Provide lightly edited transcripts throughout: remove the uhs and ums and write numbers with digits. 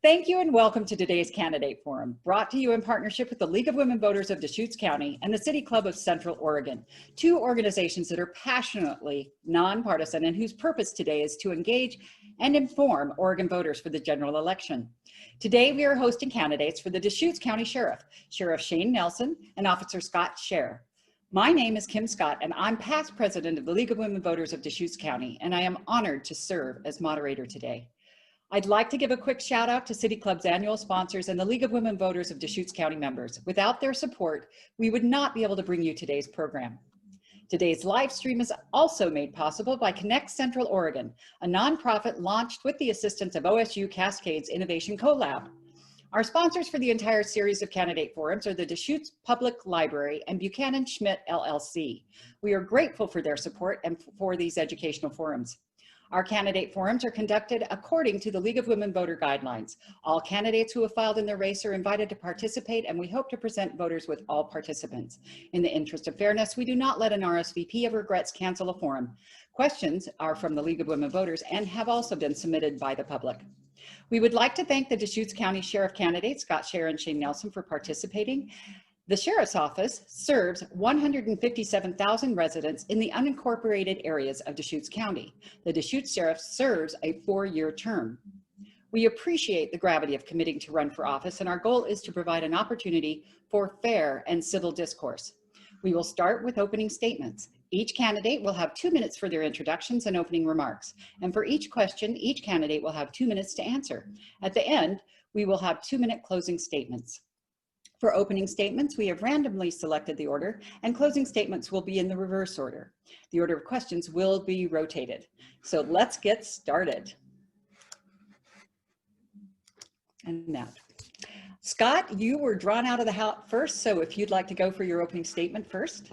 Thank you and welcome to today's Candidate Forum, brought to you in partnership with the League of Women Voters of Deschutes County and the City Club of Central Oregon, two organizations that are passionately nonpartisan and whose purpose today is to engage and inform Oregon voters for the general election. Today we are hosting candidates for the Deschutes County Sheriff, Sheriff Shane Nelson and Officer Scott Schaier. My name is Kim Scott and I'm past president of the League of Women Voters of Deschutes County, and I am honored to serve as moderator today. I'd like to give a quick shout out to City Club's annual sponsors and the League of Women Voters of Deschutes County members. Without their support, we would not be able to bring you today's program. Today's live stream is also made possible by Connect Central Oregon, a nonprofit launched with the assistance of OSU Cascades Innovation Collab. Our sponsors for the entire series of candidate forums are the Deschutes Public Library and Buchanan Schmidt LLC. We are grateful for their support and for these educational forums. Our candidate forums are conducted according to the League of Women Voter Guidelines. All candidates who have filed in their race are invited to participate, and we hope to present voters with all participants. In the interest of fairness, we do not let an RSVP of regrets cancel a forum. Questions are from the League of Women Voters and have also been submitted by the public. We would like to thank the Deschutes County Sheriff candidates, Scott Schaier and Shane Nelson, for participating. The Sheriff's Office serves 157,000 residents in the unincorporated areas of Deschutes County. The Deschutes Sheriff serves a 4-year term. We appreciate the gravity of committing to run for office, and our goal is to provide an opportunity for fair and civil discourse. We will start with opening statements. Each candidate will have 2 minutes for their introductions and opening remarks. And for each question, each candidate will have 2 minutes to answer. At the end, we will have 2-minute closing statements. For opening statements, we have randomly selected the order, and closing statements will be in the reverse order. The order of questions will be rotated. So let's get started. And now, Scott, you were drawn out of the hat first, so if you'd like to go for your opening statement first.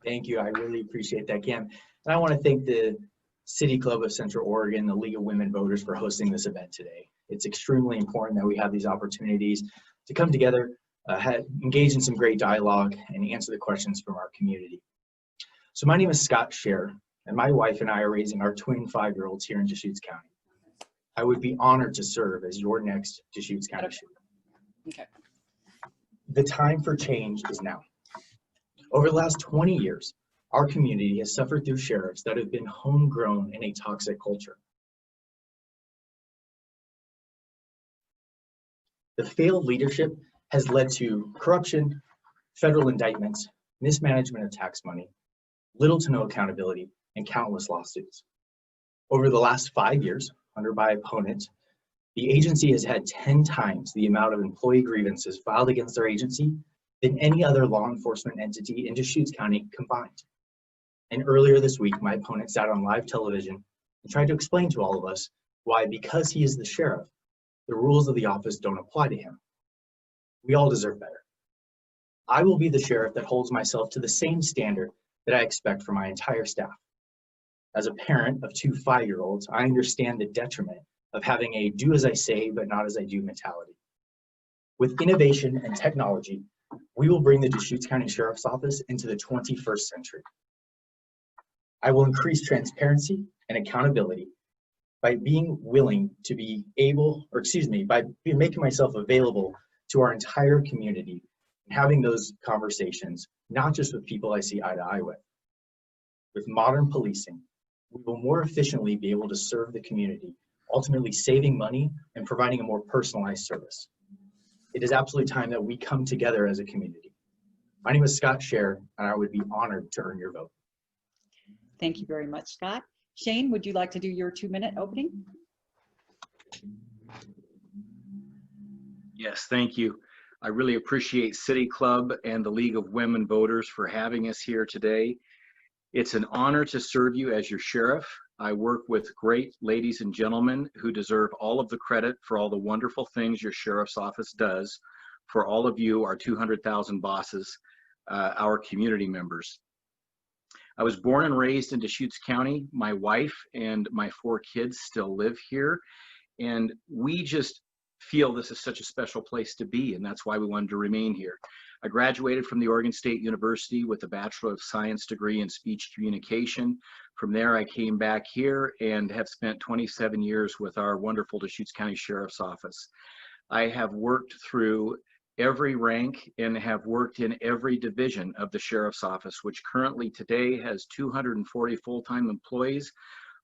Thank you. I really appreciate that, Kim. And I want to thank the City Club of Central Oregon, the League of Women Voters, for hosting this event today. It's extremely important that we have these opportunities to come together, engage in some great dialogue, and answer the questions from our community. So my name is Scott Schaier, and my wife and I are raising our twin 5-year-olds here in Deschutes County. I would be honored to serve as your next Deschutes County Sheriff. Okay. The time for change is now. Over the last 20 years, our community has suffered through sheriffs that have been homegrown in a toxic culture. The failed leadership has led to corruption, federal indictments, mismanagement of tax money, little to no accountability, and countless lawsuits. Over the last 5 years, under my opponent, the agency has had 10 times the amount of employee grievances filed against their agency than any other law enforcement entity in Deschutes County combined. And earlier this week, my opponent sat on live television and tried to explain to all of us why, because he is the sheriff, the rules of the office don't apply to him. We all deserve better. I will be the sheriff that holds myself to the same standard that I expect from my entire staff. As a parent of 2 5-year-olds, I understand the detriment of having a do as I say but not as I do mentality. With innovation and technology, we will bring the Deschutes County Sheriff's Office into the 21st century. I will increase transparency and accountability by being willing to be able, by making myself available to our entire community and having those conversations, not just with people I see eye to eye with. With modern policing, we will more efficiently be able to serve the community, ultimately saving money and providing a more personalized service. It is absolutely time that we come together as a community. My name is Scott Schaier, and I would be honored to earn your vote. Thank you very much, Scott. Shane, would you like to do your 2-minute opening? Yes, thank you. I really appreciate City Club and the League of Women Voters for having us here today. It's an honor to serve you as your sheriff. I work with great ladies and gentlemen who deserve all of the credit for all the wonderful things your sheriff's office does for all of you, our 200,000 bosses, our community members. I was born and raised in Deschutes County. My wife and my 4 kids still live here, and we just feel this is such a special place to be, and that's why we wanted to remain here. I graduated from the Oregon State University with a Bachelor of Science degree in speech communication. From there, I came back here and have spent 27 years with our wonderful Deschutes County Sheriff's Office. I have worked through every rank and have worked in every division of the Sheriff's Office, which currently today has 240 full-time employees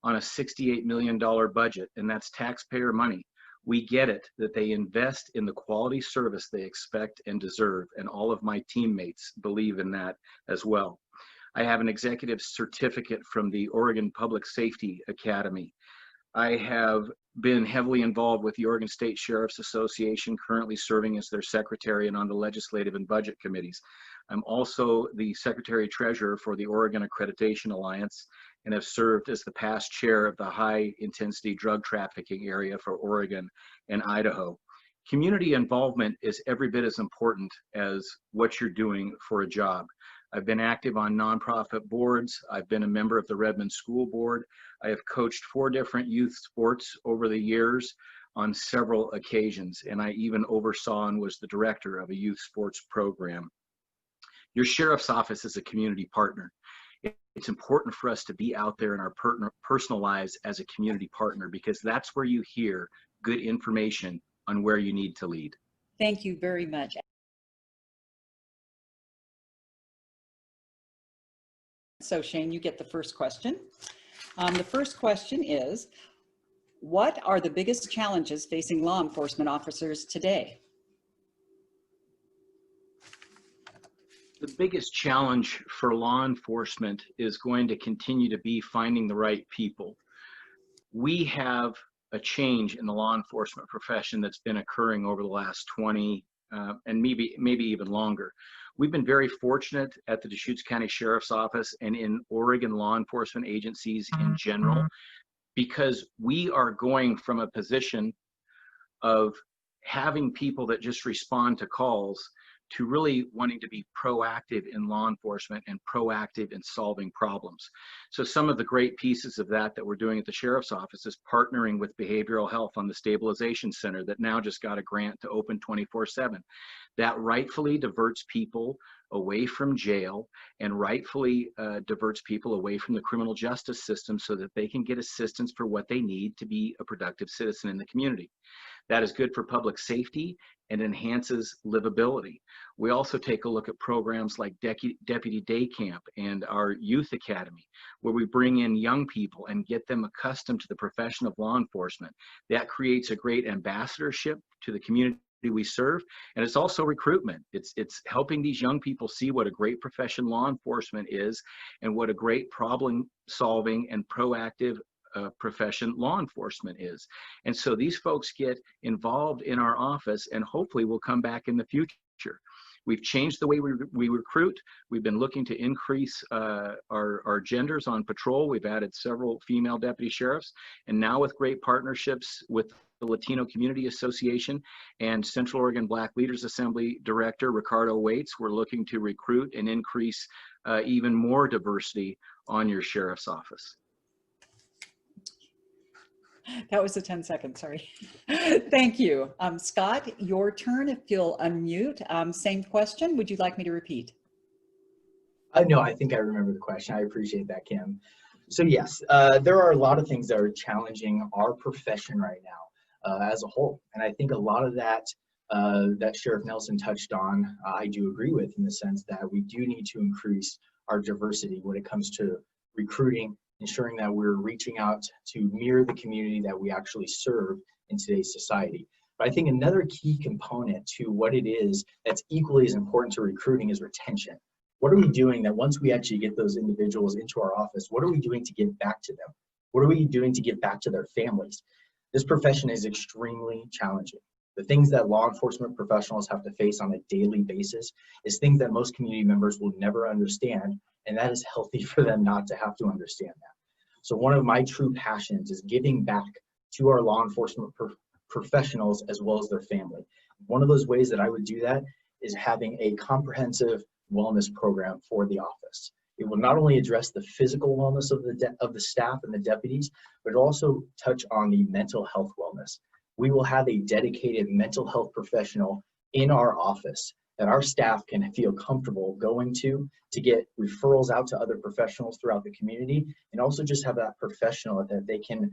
on a $68 million budget, and that's taxpayer money. We get it that they invest in the quality service they expect and deserve, and all of my teammates believe in that as well. I have an executive certificate from the Oregon Public Safety Academy. I have been heavily involved with the Oregon State Sheriff's Association, currently serving as their secretary and on the legislative and budget committees. I'm also the secretary treasurer for the Oregon Accreditation Alliance and have served as the past chair of the high intensity drug trafficking area for Oregon and Idaho. Community involvement is every bit as important as what you're doing for a job. I've been active on nonprofit boards. I've been a member of the Redmond School Board. I have coached 4 different youth sports over the years on several occasions, and I even oversaw and was the director of a youth sports program. Your sheriff's office is a community partner. It's important for us to be out there in our personal lives as a community partner, because that's where you hear good information on where you need to lead. Thank you very much. So Shane, you get the first question. The first question is, what are the biggest challenges facing law enforcement officers today? The biggest challenge for law enforcement is going to continue to be finding the right people. We have a change in the law enforcement profession that's been occurring over the last 20 and maybe even longer. We've been very fortunate at the Deschutes County Sheriff's Office and in Oregon law enforcement agencies in general, because we are going from a position of having people that just respond to calls to really wanting to be proactive in law enforcement and proactive in solving problems. So some of the great pieces of that we're doing at the Sheriff's Office is partnering with behavioral health on the Stabilization Center that now just got a grant to open 24/7. That rightfully diverts people away from jail and rightfully diverts people away from the criminal justice system so that they can get assistance for what they need to be a productive citizen in the community. That is good for public safety and enhances livability. We also take a look at programs like Deputy Day Camp and our Youth Academy, where we bring in young people and get them accustomed to the profession of law enforcement. That creates a great ambassadorship to the community we serve, and it's also recruitment. It's helping these young people see what a great profession law enforcement is and what a great problem solving and proactive profession law enforcement is. And so these folks get involved in our office and hopefully will come back in the future. We've changed the way we recruit. We've been looking to increase our genders on patrol. We've added several female deputy sheriffs, and now with great partnerships with the Latino Community Association and Central Oregon Black Leaders Assembly Director Ricardo Waits, we're looking to recruit and increase even more diversity on your sheriff's office. That was a 10 seconds, sorry. Thank you. Scott, your turn if you'll unmute. Same question, would you like me to repeat? No, I think I remember the question. I appreciate that, Kim. So yes, there are a lot of things that are challenging our profession right now as a whole. And I think a lot of that that Sheriff Nelson touched on, I do agree with, in the sense that we do need to increase our diversity when it comes to recruiting, ensuring that we're reaching out to mirror the community that we actually serve in today's society. But I think another key component to what it is that's equally as important to recruiting is retention. What are we doing that once we actually get those individuals into our office, what are we doing to give back to them? What are we doing to give back to their families? This profession is extremely challenging. The things that law enforcement professionals have to face on a daily basis is things that most community members will never understand, and that is healthy for them not to have to understand that. So one of my true passions is giving back to our law enforcement professionals as well as their family. One of those ways that I would do that is having a comprehensive wellness program for the office. It will not only address the physical wellness of the staff and the deputies, but also touch on the mental health wellness. We will have a dedicated mental health professional in our office that our staff can feel comfortable going to get referrals out to other professionals throughout the community, and also just have that professional that they can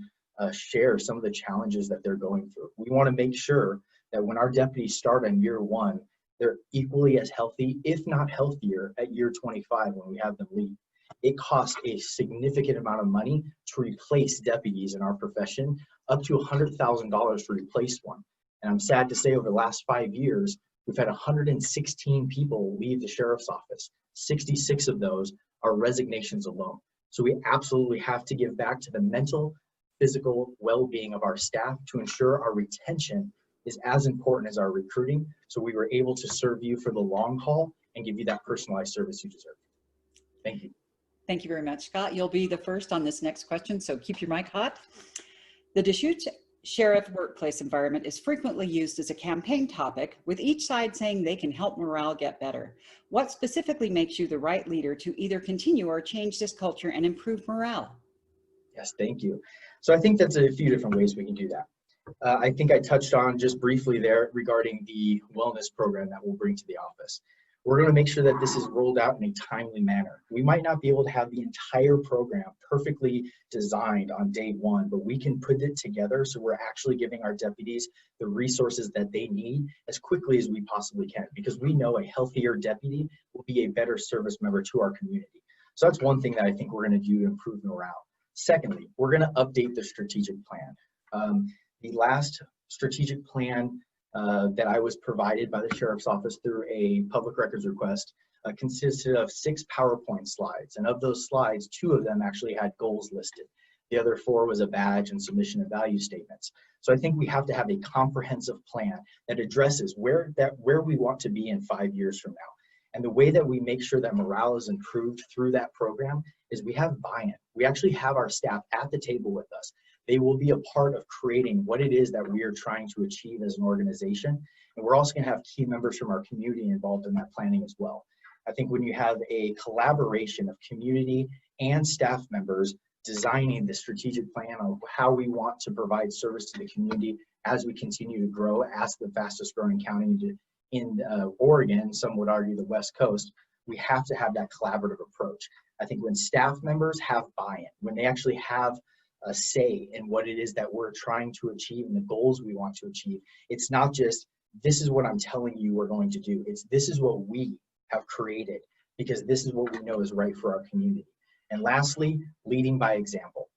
share some of the challenges that they're going through. We want to make sure that when our deputies start on year 1, they're equally as healthy, if not healthier, at year 25 when we have them leave. It costs a significant amount of money to replace deputies in our profession, up to $100,000 to replace one. And I'm sad to say over the last 5 years, we've had 116 people leave the sheriff's office. 66 of those are resignations alone. So we absolutely have to give back to the mental, physical well-being of our staff to ensure our retention is as important as our recruiting. So we were able to serve you for the long haul and give you that personalized service you deserve. Thank you. Thank you very much, Scott. You'll be the first on this next question, so keep your mic hot. The Deschutes Sheriff workplace environment is frequently used as a campaign topic, with each side saying they can help morale get better. What specifically makes you the right leader to either continue or change this culture and improve morale? Yes, thank you. So I think that's a few different ways we can do that. I think I touched on just briefly there regarding the wellness program that we'll bring to the office. We're going to make sure that this is rolled out in a timely manner. We might not be able to have the entire program perfectly designed on day 1, but we can put it together so we're actually giving our deputies the resources that they need as quickly as we possibly can, because we know a healthier deputy will be a better service member to our community. So that's one thing that I think we're going to do to improve morale. Secondly, we're going to update the strategic plan. The last strategic plan that I was provided by the Sheriff's Office through a public records request consisted of 6 PowerPoint slides. And of those slides, 2 of them actually had goals listed. The other 4 was a badge and submission of value statements. So I think we have to have a comprehensive plan that addresses where we want to be in 5 years from now. And the way that we make sure that morale is improved through that program is we have buy-in. We actually have our staff at the table with us. They will be a part of creating what it is that we are trying to achieve as an organization. And we're also going to have key members from our community involved in that planning as well. I think when you have a collaboration of community and staff members designing the strategic plan of how we want to provide service to the community as we continue to grow as the fastest growing county in Oregon, some would argue the West Coast, we have to have that collaborative approach. I think when staff members have buy-in, when they actually have a say in what it is that we're trying to achieve and the goals we want to achieve, it's not just, this is what I'm telling you we're going to do. It's, this is what we have created because this is what we know is right for our community. And lastly, leading by example.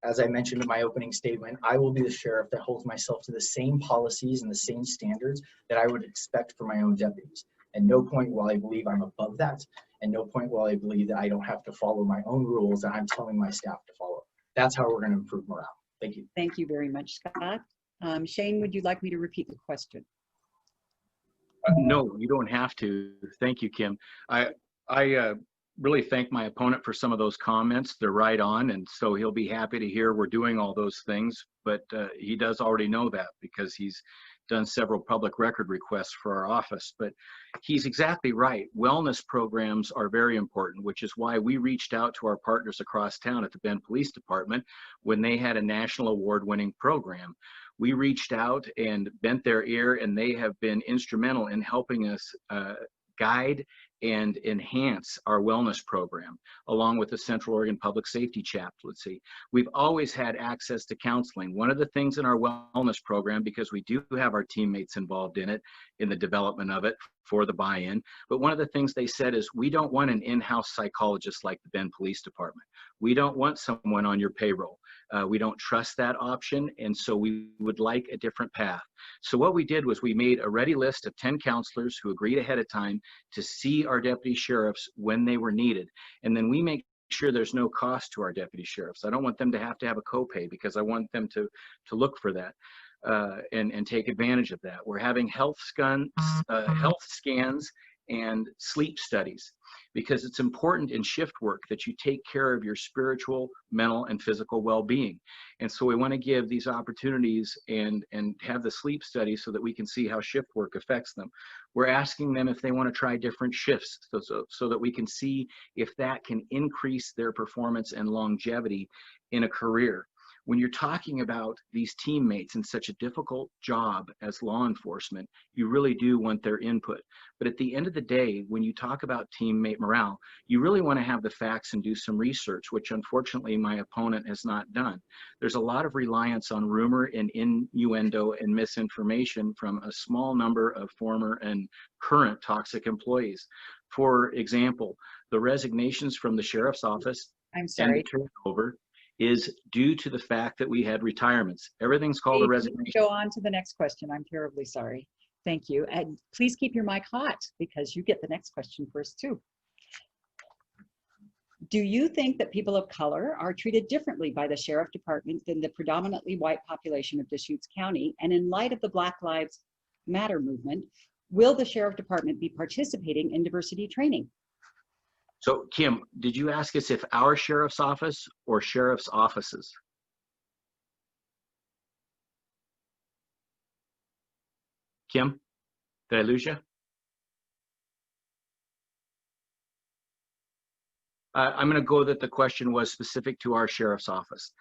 As I mentioned in my opening statement, I will be the sheriff that holds myself to the same policies and the same standards that I would expect for my own deputies. At no point will I believe I'm above that, and no point will I believe that I don't have to follow my own rules that I'm telling my staff to follow. That's how we're going to improve morale. Thank you. Thank you very much, Scott. Shane, would you like me to repeat the question? No, you don't have to. Thank you, Kim. I really thank my opponent for some of those comments. They're right on, and so he'll be happy to hear we're doing all those things, but he does already know that because he's done several public record requests for our office. But he's exactly right. Wellness programs are very important, which is why we reached out to our partners across town at the Bend Police Department when they had a national award-winning program. We reached out and bent their ear, and they have been instrumental in helping us guide and enhance our wellness program, along with the Central Oregon Public Safety Chaplaincy. We've always had access to counseling. One of the things in our wellness program, because we do have our teammates involved in it, in the development of it for the buy-in, but one of the things they said is, we don't want an in-house psychologist like the Bend Police Department. We don't want someone on your payroll. We don't trust that option, and so we would like a different path. So what we did was we made a ready list of 10 counselors who agreed ahead of time to see our deputy sheriffs when they were needed. And then we make sure there's no cost to our deputy sheriffs. I don't want them to have a copay because I want them to look for that and take advantage of that. We're having health scans and sleep studies, because it's important in shift work that you take care of your spiritual, mental, and physical well-being. And so we want to give these opportunities and have the sleep study so that we can see how shift work affects them. We're asking them if they want to try different shifts so that we can see if that can increase their performance and longevity in a career. When you're talking about these teammates in such a difficult job as law enforcement, you really do want their input. But at the end of the day, when you talk about teammate morale, you really want to have the facts and do some research, which unfortunately my opponent has not done. There's a lot of reliance on rumor and innuendo and misinformation from a small number of former and current toxic employees. For example, the resignations from the sheriff's office I'm and sorry. the turnover is due to the fact that we had retirements. Everything's called a resignation. Go on to the next question. I'm terribly sorry. Thank you. And please keep your mic hot because you get the next question first too. Do you think that people of color are treated differently by the sheriff department than the predominantly white population of Deschutes County? And in light of the Black Lives Matter movement, will the sheriff department be participating in diversity training? So Kim, did you ask us if our sheriff's office or sheriff's offices? Kim, did I lose you? I'm going to go that the question was specific to our sheriff's office.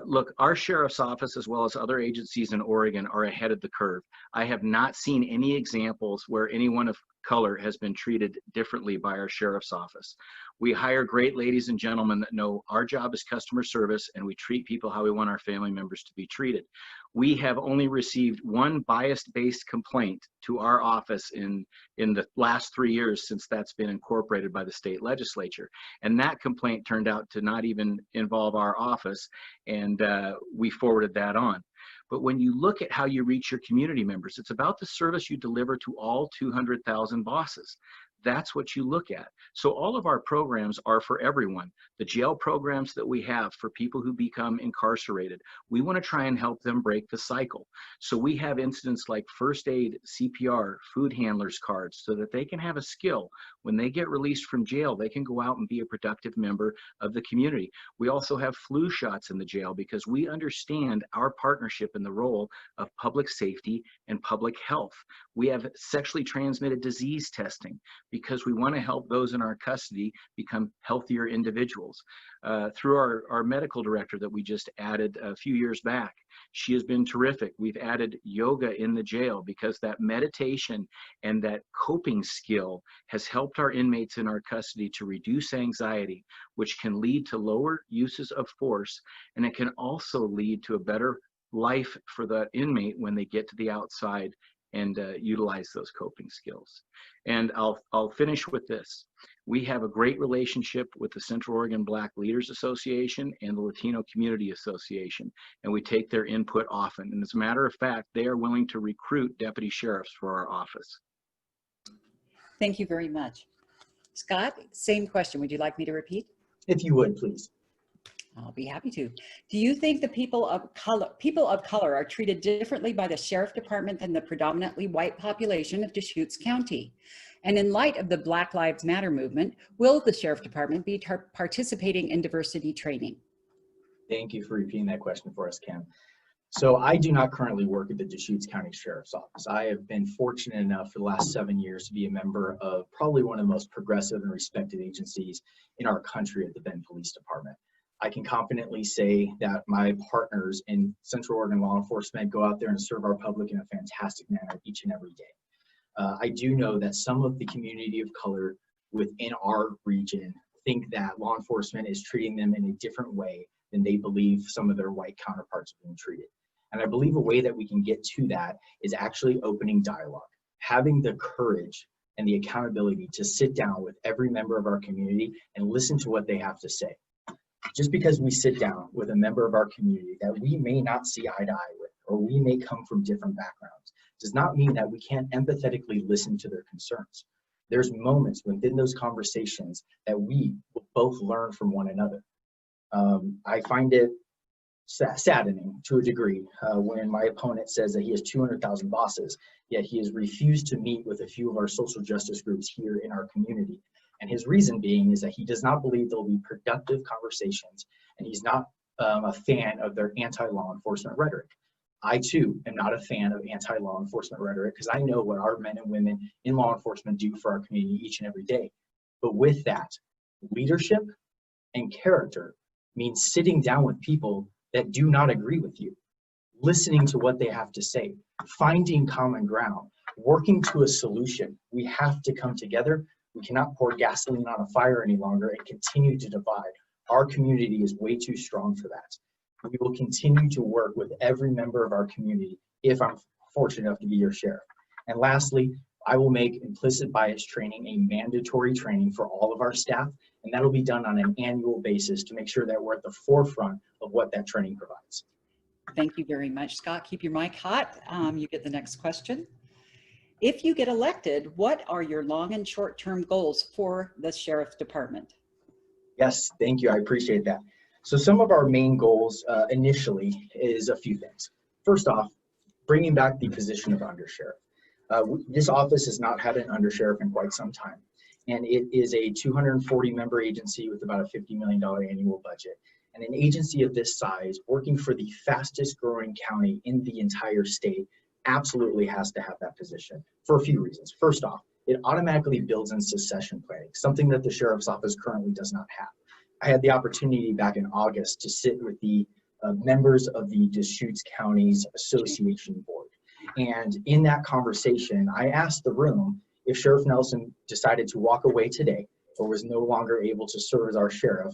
Look, our sheriff's office, as well as other agencies in Oregon, are ahead of the curve. I have not seen any examples where anyone of color has been treated differently by our sheriff's office. We hire great ladies and gentlemen that know our job is customer service, and we treat people how we want our family members to be treated. We have only received one bias-based complaint to our office in the last 3 years since that's been incorporated by the state legislature. And that complaint turned out to not even involve our office, and we forwarded that on. But when you look at how you reach your community members, it's about the service you deliver to all 200,000 bosses. That's what you look at. So all of our programs are for everyone. The jail programs that we have for people who become incarcerated, we want to try and help them break the cycle. So we have incidents like first aid, CPR, food handlers cards, so that they can have a skill. When they get released from jail, they can go out and be a productive member of the community. We also have flu shots in the jail because we understand our partnership in the role of public safety and public health. We have sexually transmitted disease testing, because we want to help those in our custody become healthier individuals. Through our medical director that we just added a few years back, she has been terrific. We've added yoga in the jail because that meditation and that coping skill has helped our inmates in our custody to reduce anxiety, which can lead to lower uses of force, and it can also lead to a better life for the inmate when they get to the outside and utilize those coping skills. And I'll finish with this. We have a great relationship with the Central Oregon Black Leaders Association and the Latino Community Association, and we take their input often. And as a matter of fact, they are willing to recruit deputy sheriffs for our office. Thank you very much. Scott, same question. Would you like me to repeat? If you would, please. I'll be happy to. Do you think the people of color are treated differently by the sheriff department than the predominantly white population of Deschutes County? And in light of the Black Lives Matter movement, will the sheriff department be participating in diversity training? Thank you for repeating that question for us, Kim. So I do not currently work at the Deschutes County Sheriff's Office. I have been fortunate enough for the last 7 years to be a member of probably one of the most progressive and respected agencies in our country at the Bend Police Department. I can confidently say that my partners in Central Oregon law enforcement go out there and serve our public in a fantastic manner each and every day. I do know that some of the community of color within our region think that law enforcement is treating them in a different way than they believe some of their white counterparts are being treated. And I believe a way that we can get to that is actually opening dialogue, having the courage and the accountability to sit down with every member of our community and listen to what they have to say. Just because we sit down with a member of our community that we may not see eye to eye with, or we may come from different backgrounds, does not mean that we can't empathetically listen to their concerns. There's moments within those conversations that we will both learn from one another. I find it saddening to a degree when my opponent says that he has 200,000 bosses, yet he has refused to meet with a few of our social justice groups here in our community. And his reason being is that he does not believe there'll be productive conversations, and he's not a fan of their anti-law enforcement rhetoric. I too am not a fan of anti-law enforcement rhetoric because I know what our men and women in law enforcement do for our community each and every day. But with that, leadership and character means sitting down with people that do not agree with you, listening to what they have to say, finding common ground, working to a solution. We have to come together. We cannot pour gasoline on a fire any longer and continue to divide. Our community is way too strong for that. We will continue to work with every member of our community if I'm fortunate enough to be your sheriff. And lastly, I will make implicit bias training a mandatory training for all of our staff, and that'll be done on an annual basis to make sure that we're at the forefront of what that training provides. Thank you very much, Scott. Keep your mic hot. You get the next question. If you get elected, what are your long and short-term goals for the Sheriff's Department? Yes, thank you. I appreciate that. So some of our main goals initially is a few things. First off, bringing back the position of undersheriff. This office has not had an undersheriff in quite some time, and it is a 240-member agency with about a $50 million annual budget. And an agency of this size, working for the fastest growing county in the entire state, absolutely has to have that position for a few reasons. First off, it automatically builds in succession planning, something that the sheriff's office currently does not have. I had the opportunity back in August to sit with the members of the Deschutes County's Association Board. And in that conversation, I asked the room if Sheriff Nelson decided to walk away today or was no longer able to serve as our sheriff,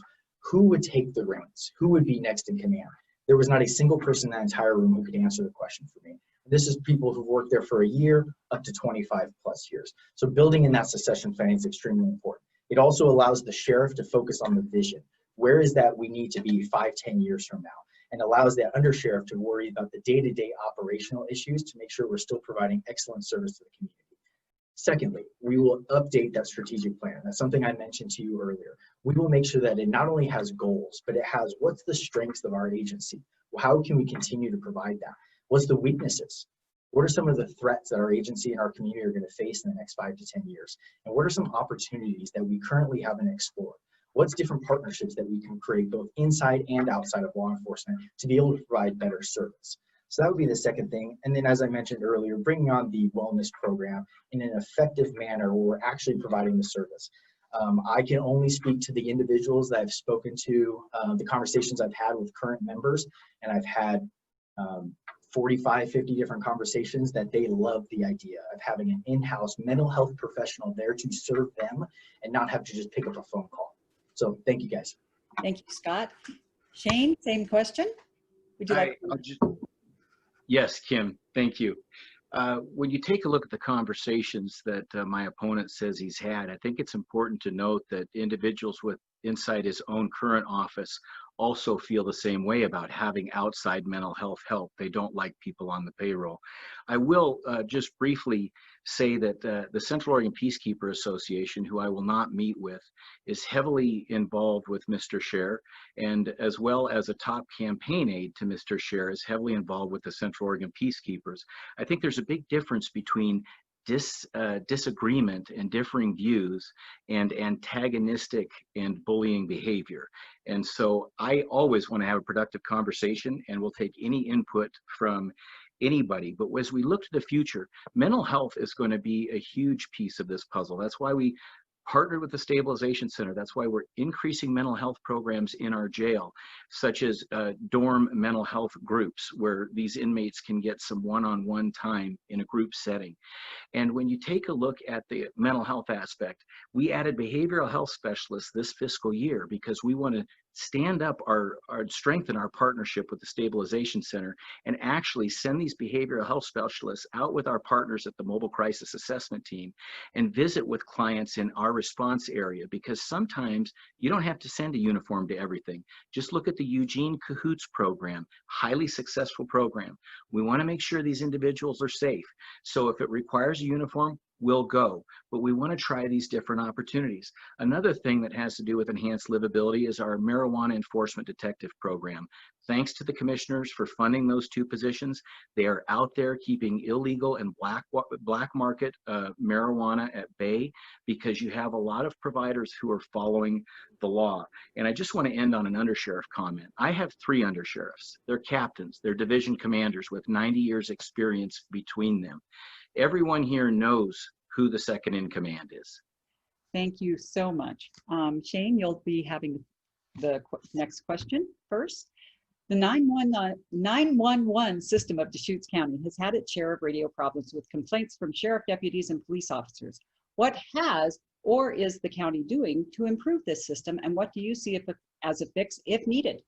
who would take the reins? Who would be next in command? There was not a single person in that entire room who could answer the question for me. This is people who've worked there for a year up to 25 plus years. So building in that succession planning is extremely important. It also allows the sheriff to focus on the vision. Where is that we need to be 5, 10 years from now? And allows that undersheriff to worry about the day-to-day operational issues to make sure we're still providing excellent service to the community. Secondly, we will update that strategic plan. That's something I mentioned to you earlier. We will make sure that it not only has goals, but it has what's the strengths of our agency? How can we continue to provide that? What's the weaknesses? What are some of the threats that our agency and our community are going to face in the next 5 to 10 years? And what are some opportunities that we currently haven't explored? What's different partnerships that we can create both inside and outside of law enforcement to be able to provide better service? So that would be the second thing. And then, as I mentioned earlier, bringing on the wellness program in an effective manner where we're actually providing the service. I can only speak to the individuals that I've spoken to, the conversations I've had with current members, and I've had 45, 50 different conversations that they love the idea of having an in-house mental health professional there to serve them and not have to just pick up a phone call. So thank you guys. Thank you, Scott. Shane, same question. Would you like to? Yes, Kim, thank you. When you take a look at the conversations that my opponent says he's had, I think it's important to note that individuals inside his own current office also feel the same way about having outside mental health help. They don't like people on the payroll. I will just briefly say that the Central Oregon Peacekeeper Association, who I will not meet with, is heavily involved with Mr. Schaier, and as well as a top campaign aide to Mr. Schaier is heavily involved with the Central Oregon Peacekeepers. I think there's a big difference between disagreement and differing views and antagonistic and bullying behavior. And so I always want to have a productive conversation and will take any input from anybody. But as we look to the future, mental health is going to be a huge piece of this puzzle. That's why we partnered with the Stabilization Center. That's why we're increasing mental health programs in our jail, such as dorm mental health groups, where these inmates can get some one-on-one time in a group setting. And when you take a look at the mental health aspect, we added behavioral health specialists this fiscal year because we want to stand up strengthen our partnership with the Stabilization Center and actually send these behavioral health specialists out with our partners at the Mobile Crisis Assessment Team and visit with clients in our response area, because sometimes you don't have to send a uniform to everything. Just look at the Eugene Cahoots program, highly successful program. We want to make sure these individuals are safe. So if it requires a uniform, we'll go, but we want to try these different opportunities. Another thing that has to do with enhanced livability is our marijuana enforcement detective program. Thanks to the commissioners for funding those 2 positions. They are out there keeping illegal and black market marijuana at bay, because you have a lot of providers who are following the law. And I just want to end on an undersheriff comment. I have 3 undersheriffs. They're captains, they're division commanders with 90 years experience between them. Everyone here knows who the second in command is. Thank you so much. Shane, you'll be having the next question first. The 911 system of Deschutes County has had its share of radio problems with complaints from sheriff deputies and police officers. What has or is the county doing to improve this system, and what do you see as a fix if needed?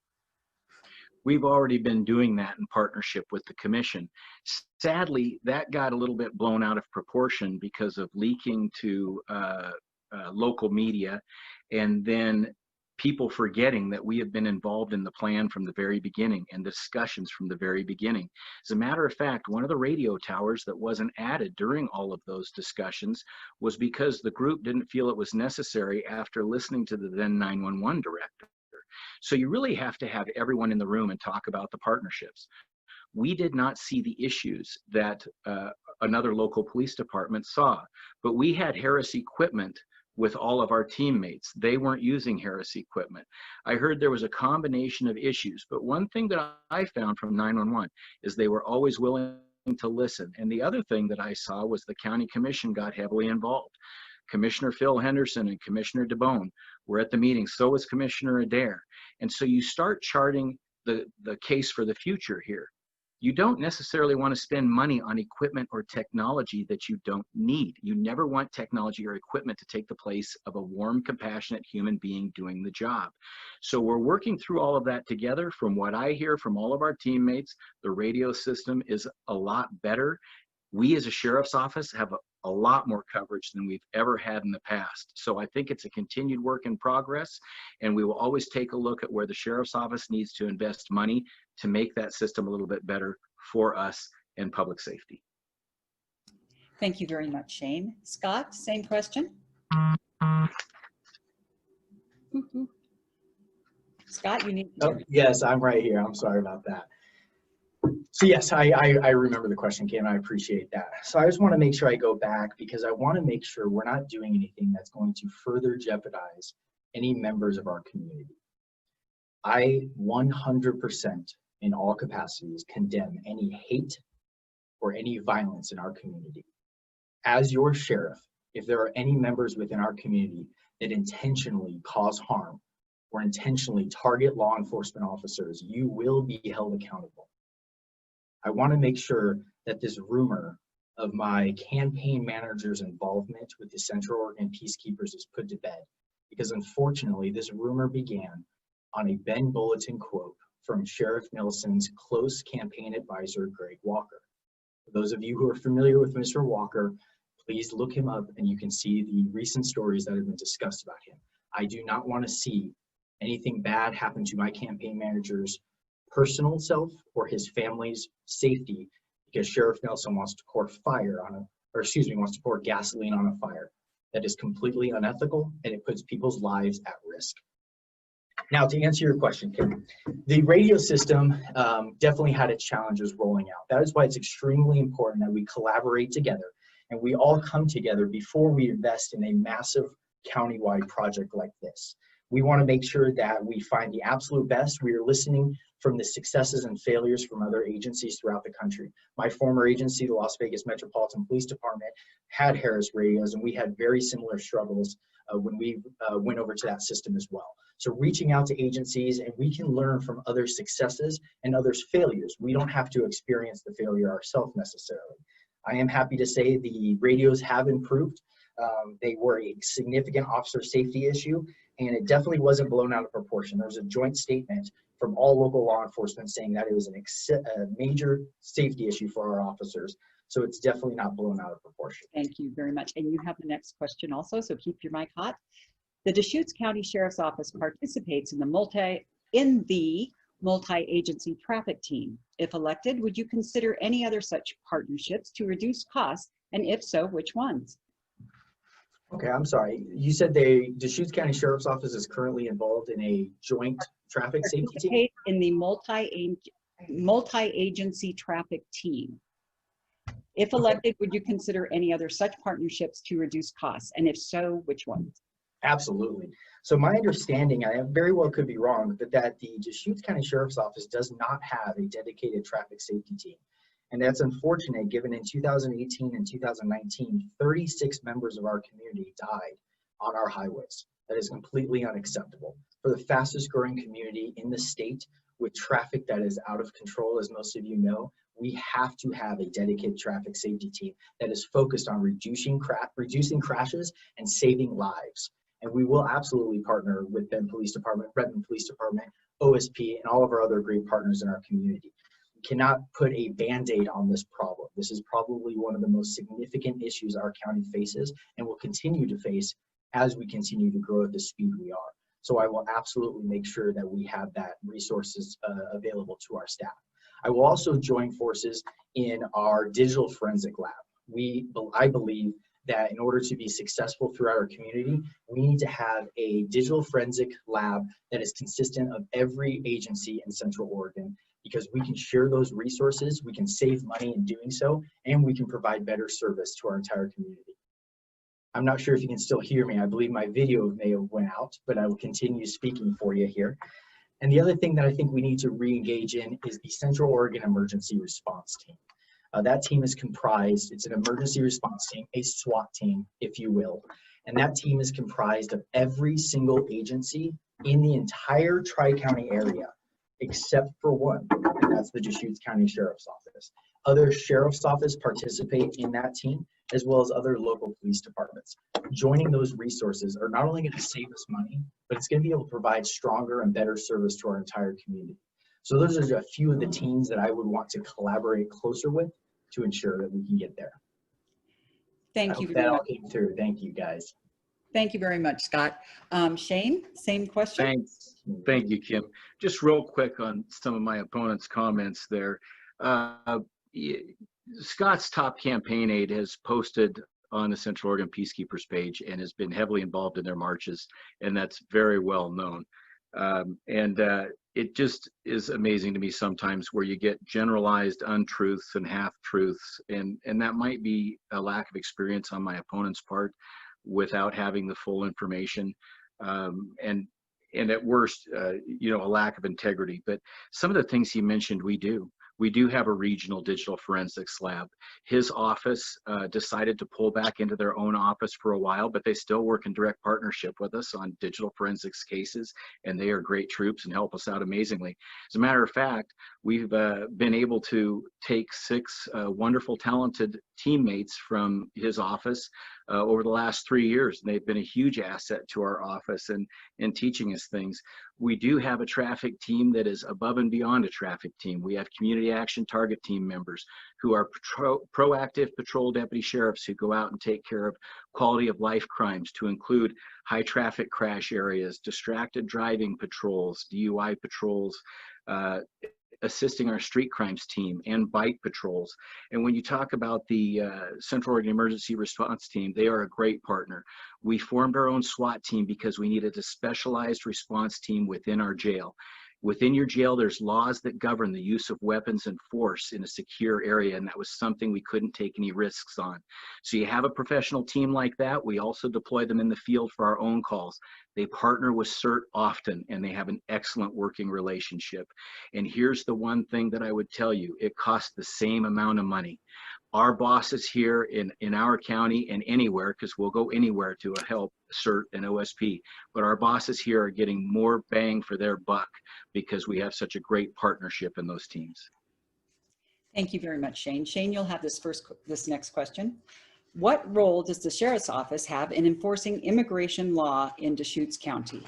We've already been doing that in partnership with the commission. Sadly, that got a little bit blown out of proportion because of leaking to local media, and then people forgetting that we have been involved in the plan from the very beginning and the discussions from the very beginning. As a matter of fact, one of the radio towers that wasn't added during all of those discussions was because the group didn't feel it was necessary after listening to the then 911 director. So you really have to have everyone in the room and talk about the partnerships. We did not see the issues that another local police department saw, but we had Harris equipment with all of our teammates. They weren't using Harris equipment. I heard there was a combination of issues, but one thing that I found from 911 is they were always willing to listen. And the other thing that I saw was the county commission got heavily involved. Commissioner Phil Henderson and Commissioner DeBone were at the meeting. So was Commissioner Adair. And so you start charting the case for the future here. You don't necessarily want to spend money on equipment or technology that you don't need. You never want technology or equipment to take the place of a warm, compassionate human being doing the job. So we're working through all of that together. From what I hear from all of our teammates, the radio system is a lot better. We as a sheriff's office have a lot more coverage than we've ever had in the past. So I think it's a continued work in progress, and we will always take a look at where the sheriff's office needs to invest money to make that system a little bit better for us and public safety. Thank you very much, Shane. Scott, same question. Scott, you need to. Oh, yes, I'm right here. I'm sorry about that. So yes, I remember the question, Kim. I appreciate that. So I just want to make sure I go back because I want to make sure we're not doing anything that's going to further jeopardize any members of our community. I 100% in all capacities condemn any hate or any violence in our community. As your sheriff, if there are any members within our community that intentionally cause harm or intentionally target law enforcement officers, you will be held accountable. I want to make sure that this rumor of my campaign manager's involvement with the Central Oregon Peacekeepers is put to bed, because unfortunately this rumor began on a Ben Bulletin quote from Sheriff Nelson's close campaign advisor, Greg Walker. For those of you who are familiar with Mr. Walker, please look him up and you can see the recent stories that have been discussed about him. I do not want to see anything bad happen to my campaign manager's personal self or his family's safety because Sheriff Nelson wants to pour wants to pour gasoline on a fire. That is completely unethical and it puts people's lives at risk. Now, to answer your question, Kim, the radio system definitely had its challenges rolling out. That is why it's extremely important that we collaborate together and we all come together before we invest in a massive countywide project like this. We want to make sure that we find the absolute best. We are listening from the successes and failures from other agencies throughout the country. My former agency, the Las Vegas Metropolitan Police Department, had Harris radios, and we had very similar struggles when we went over to that system as well. So reaching out to agencies, and we can learn from other successes and others' failures. We don't have to experience the failure ourselves necessarily. I am happy to say the radios have improved. They were a significant officer safety issue, and it definitely wasn't blown out of proportion. There was a joint statement from all local law enforcement saying that it was a major safety issue for our officers. So it's definitely not blown out of proportion. Thank you very much. And you have the next question also, so keep your mic hot. The Deschutes County Sheriff's Office participates in the multi-agency traffic team. If elected, would you consider any other such partnerships to reduce costs? And if so, which ones? Okay, I'm sorry. You said the Deschutes County Sheriff's Office is currently involved in a joint traffic safety team? In the multi-agency traffic team. If elected, would you consider any other such partnerships to reduce costs? And if so, which ones? Absolutely. So my understanding, I very well could be wrong, but that the Deschutes County Sheriff's Office does not have a dedicated traffic safety team. And that's unfortunate given in 2018 and 2019, 36 members of our community died on our highways. That is completely unacceptable. For the fastest growing community in the state, with traffic that is out of control, as most of you know, we have to have a dedicated traffic safety team that is focused on reducing crashes and saving lives. And we will absolutely partner with Redmond Police Department, OSP, and all of our other great partners in our community. We cannot put a Band-Aid on this problem. This is probably one of the most significant issues our county faces and will continue to face as we continue to grow at the speed we are. So I will absolutely make sure that we have that resources available to our staff. I will also join forces in our digital forensic lab. I believe that in order to be successful throughout our community, we need to have a digital forensic lab that is consistent of every agency in Central Oregon, because we can share those resources, we can save money in doing so, and we can provide better service to our entire community. I'm not sure if you can still hear me. I believe my video may have went out, but I will continue speaking for you here. And the other thing that I think we need to re-engage in is the Central Oregon Emergency Response Team. That team is comprised, it's an emergency response team, a SWAT team, if you will. And that team is comprised of every single agency in the entire Tri-County area, except for one, and that's the Deschutes County Sheriff's Office. Other sheriff's office participate in that team, as well as other local police departments. Joining those resources are not only going to save us money, but it's going to be able to provide stronger and better service to our entire community. So those are a few of the teams that I would want to collaborate closer with to ensure that we can get there. Thank you that very all much. came through. Thank you, guys. Thank you very much, Scott. Shane, same question. Thanks. Thank you, Kim. Just real quick on some of my opponent's comments there. Scott's top campaign aide has posted on the Central Oregon Peacekeepers page and has been heavily involved in their marches, and that's very well known. It just is amazing to me sometimes where you get generalized untruths and half-truths, and that might be a lack of experience on my opponent's part without having the full information, and at worst, a lack of integrity. But some of the things he mentioned, we do have a regional digital forensics lab. His office decided to pull back into their own office for a while, but they still work in direct partnership with us on digital forensics cases, and they are great troops and help us out amazingly. As a matter of fact, we've been able to take 6 wonderful, talented teammates from his office over the last 3 years, and they've been a huge asset to our office and teaching us things. We do have a traffic team that is above and beyond a traffic team. We have community action target team members who are proactive patrol deputy sheriffs who go out and take care of quality of life crimes, to include high traffic crash areas, distracted driving patrols, DUI patrols, assisting our street crimes team, and bike patrols. And when you talk about the Central Oregon Emergency Response Team, they are a great partner. We formed our own SWAT team because we needed a specialized response team within our jail. Within your jail, there's laws that govern the use of weapons and force in a secure area, and that was something we couldn't take any risks on. So you have a professional team like that. We also deploy them in the field for our own calls. They partner with CERT often, and they have an excellent working relationship. And here's the one thing that I would tell you: it costs the same amount of money. Our bosses here in our county and anywhere, because we'll go anywhere to help CERT and OSP, but our bosses here are getting more bang for their buck because we have such a great partnership in those teams. Thank you very much, Shane. Shane, you'll have this next question. What role does the Sheriff's Office have in enforcing immigration law in Deschutes County?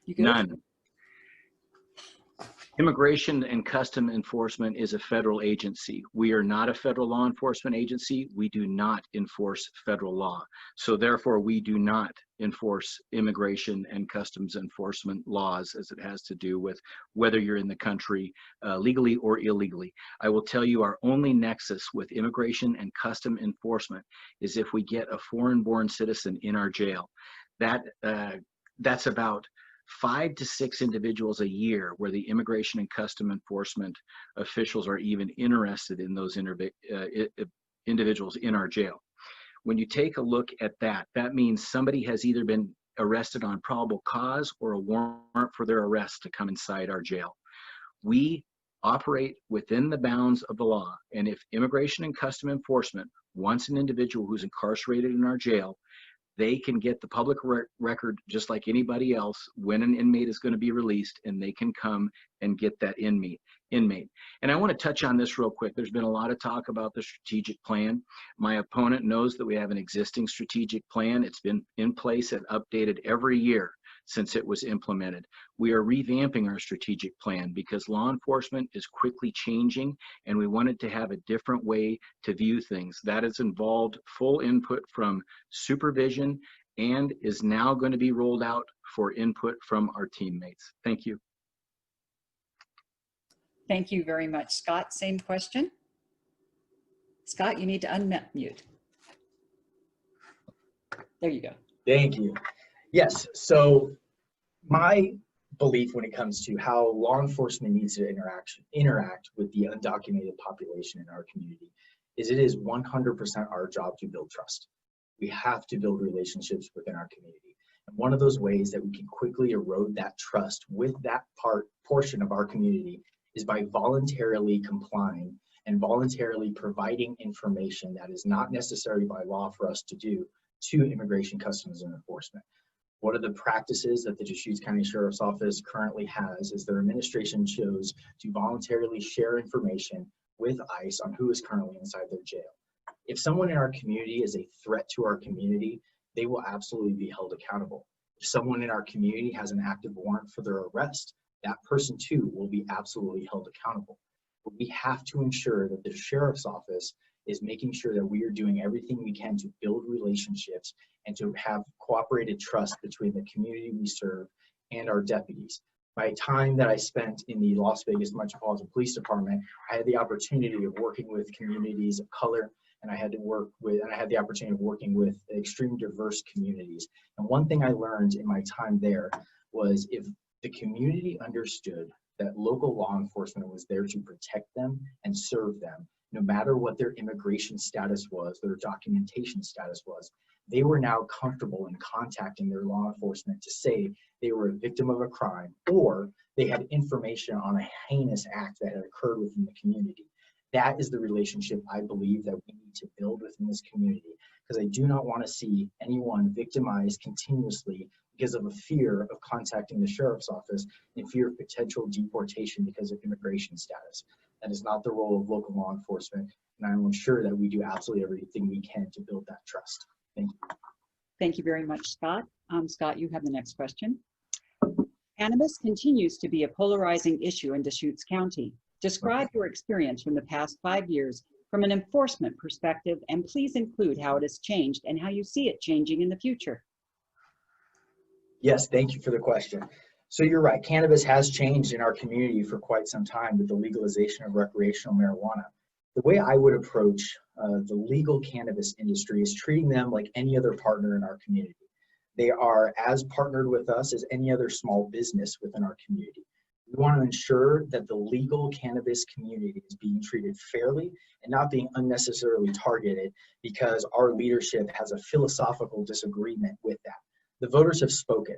You good? None. Immigration and Custom Enforcement is a federal agency. We are not a federal law enforcement agency. We do not enforce federal law. So therefore, we do not enforce immigration and customs enforcement laws as it has to do with whether you're in the country legally or illegally. I will tell you, our only nexus with immigration and custom enforcement is if we get a foreign-born citizen in our jail. That's about 5 to 6 individuals a year where the immigration and custom enforcement officials are even interested in those individuals in our jail. When you take a look at that, that means somebody has either been arrested on probable cause or a warrant for their arrest to come inside our jail. We operate within the bounds of the law, and if immigration and custom enforcement wants an individual who's incarcerated in our jail, They can get the public record just like anybody else when an inmate is going to be released, and they can come and get that inmate. And I want to touch on this real quick. There's been a lot of talk about the strategic plan. My opponent knows that we have an existing strategic plan. It's been in place and updated every year since it was implemented. We are revamping our strategic plan because law enforcement is quickly changing, and we wanted to have a different way to view things. That has involved full input from supervision and is now going to be rolled out for input from our teammates. Thank you. Thank you very much. Scott, same question. Scott, you need to unmute. There you go. Thank you. Yes, so my belief when it comes to how law enforcement needs to interact with the undocumented population in our community is it is 100% our job to build trust. We have to build relationships within our community. And one of those ways that we can quickly erode that trust with that portion of our community is by voluntarily complying and voluntarily providing information that is not necessary by law for us to do to Immigration, Customs, and Enforcement. One of the practices that the Deschutes County Sheriff's Office currently has is their administration chose to voluntarily share information with ICE on who is currently inside their jail. If someone in our community is a threat to our community, they will absolutely be held accountable. If someone in our community has an active warrant for their arrest, that person too will be absolutely held accountable. But we have to ensure that the Sheriff's Office is making sure that we are doing everything we can to build relationships and to have cooperated trust between the community we serve and our deputies. My time that I spent in the Las Vegas Metropolitan Police Department, I had the opportunity of working with communities of color, and I had the opportunity of working with extreme diverse communities. And one thing I learned in my time there was if the community understood that local law enforcement was there to protect them and serve them, no matter what their immigration status was, their documentation status was, they were now comfortable in contacting their law enforcement to say they were a victim of a crime or they had information on a heinous act that had occurred within the community. That is the relationship I believe that we need to build within this community, because I do not want to see anyone victimized continuously because of a fear of contacting the Sheriff's Office in fear of potential deportation because of immigration status. That is not the role of local law enforcement, and I will ensure that we do absolutely everything we can to build that trust. Thank you. Thank you very much, Scott. Scott, you have the next question. Cannabis continues to be a polarizing issue in Deschutes County. Describe your experience from the past 5 years from an enforcement perspective, and please include how it has changed and how you see it changing in the future. Yes, thank you for the question. So you're right, cannabis has changed in our community for quite some time with the legalization of recreational marijuana. The way I would approach the legal cannabis industry is treating them like any other partner in our community. They are as partnered with us as any other small business within our community. We want to ensure that the legal cannabis community is being treated fairly and not being unnecessarily targeted because our leadership has a philosophical disagreement with that. The voters have spoken.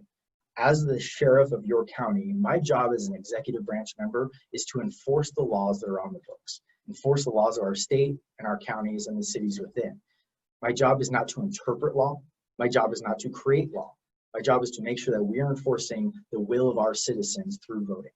As the sheriff of your county, my job as an executive branch member is to enforce the laws that are on the books, enforce the laws of our state and our counties and the cities within. My job is not to interpret law. My job is not to create law. My job is to make sure that we are enforcing the will of our citizens through voting.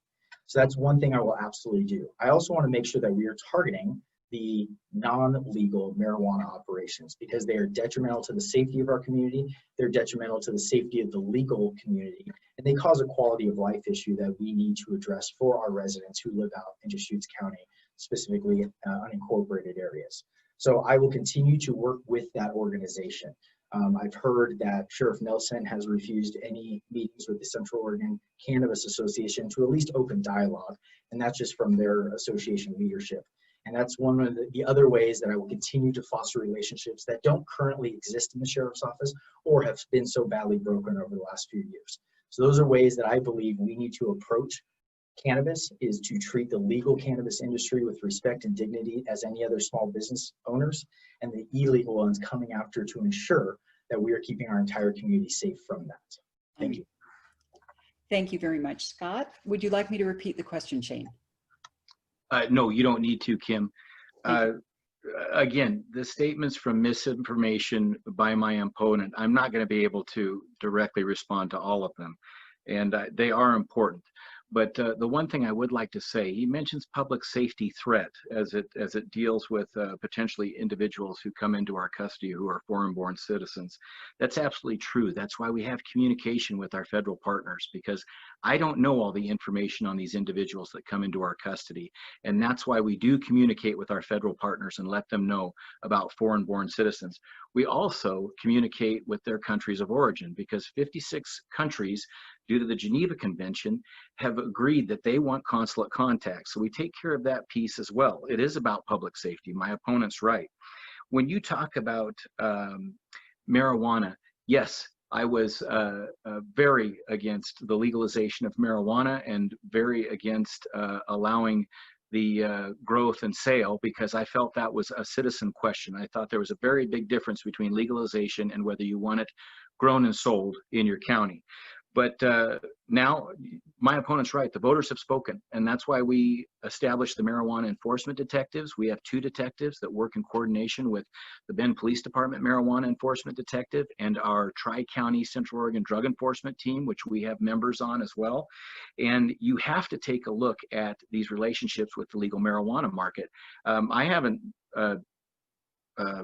So that's one thing I will absolutely do. I also want to make sure that we are targeting the non-legal marijuana operations because they are detrimental to the safety of our community, they're detrimental to the safety of the legal community, and they cause a quality of life issue that we need to address for our residents who live out in Deschutes County, specifically unincorporated areas. So I will continue to work with that organization. I've heard that Sheriff Nelson has refused any meetings with the Central Oregon Cannabis Association to at least open dialogue, and that's just from their association leadership. And that's one of the other ways that I will continue to foster relationships that don't currently exist in the Sheriff's Office or have been so badly broken over the last few years. So those are ways that I believe we need to approach cannabis, is to treat the legal cannabis industry with respect and dignity as any other small business owners, and the illegal ones coming after to ensure that we are keeping our entire community safe from that. Thank you. Thank you very much, Scott. Would you like me to repeat the question, Shane? No, you don't need to, Kim. again, the statements from misinformation by my opponent, I'm not going to be able to directly respond to all of them, and they are important. But the one thing I would like to say, he mentions public safety threat as it deals with potentially individuals who come into our custody who are foreign-born citizens. That's absolutely true. That's why we have communication with our federal partners, because I don't know all the information on these individuals that come into our custody. And that's why we do communicate with our federal partners and let them know about foreign-born citizens. We also communicate with their countries of origin, because 56 countries, due to the Geneva Convention, have agreed that they want consulate contact. So we take care of that piece as well. It is about public safety. My opponent's right. When you talk about marijuana, yes, I was very against the legalization of marijuana and very against allowing the growth and sale, because I felt that was a citizen question. I thought there was a very big difference between legalization and whether you want it grown and sold in your county. But now my opponent's right. The voters have spoken, and that's why we established the marijuana enforcement detectives. We have 2 detectives that work in coordination with the Bend Police Department marijuana enforcement detective and our Tri-County Central Oregon Drug Enforcement team, which we have members on as well. And you have to take a look at these relationships with the legal marijuana market. I haven't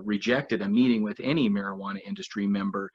rejected a meeting with any marijuana industry member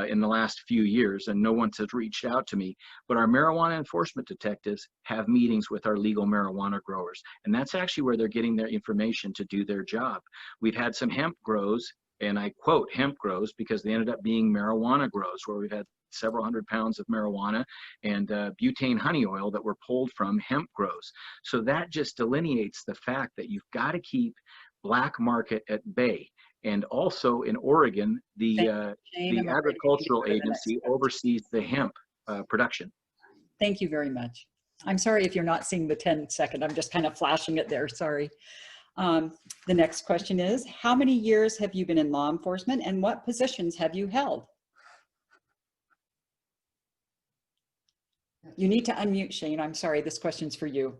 in the last few years, and no one has reached out to me. But our marijuana enforcement detectives have meetings with our legal marijuana growers, and that's actually where they're getting their information to do their job. We've had some hemp grows, and I quote hemp grows because they ended up being marijuana grows, where we've had several hundred pounds of marijuana and butane honey oil that were pulled from hemp grows. So that just delineates the fact that you've got to keep black market at bay. And also in Oregon, the agricultural agency oversees the hemp production. Thank you very much. I'm sorry if you're not seeing the 10-second, I'm just kind of flashing it there, sorry. The next question is, how many years have you been in law enforcement and what positions have you held? You need to unmute, Shane. I'm sorry, this question's for you.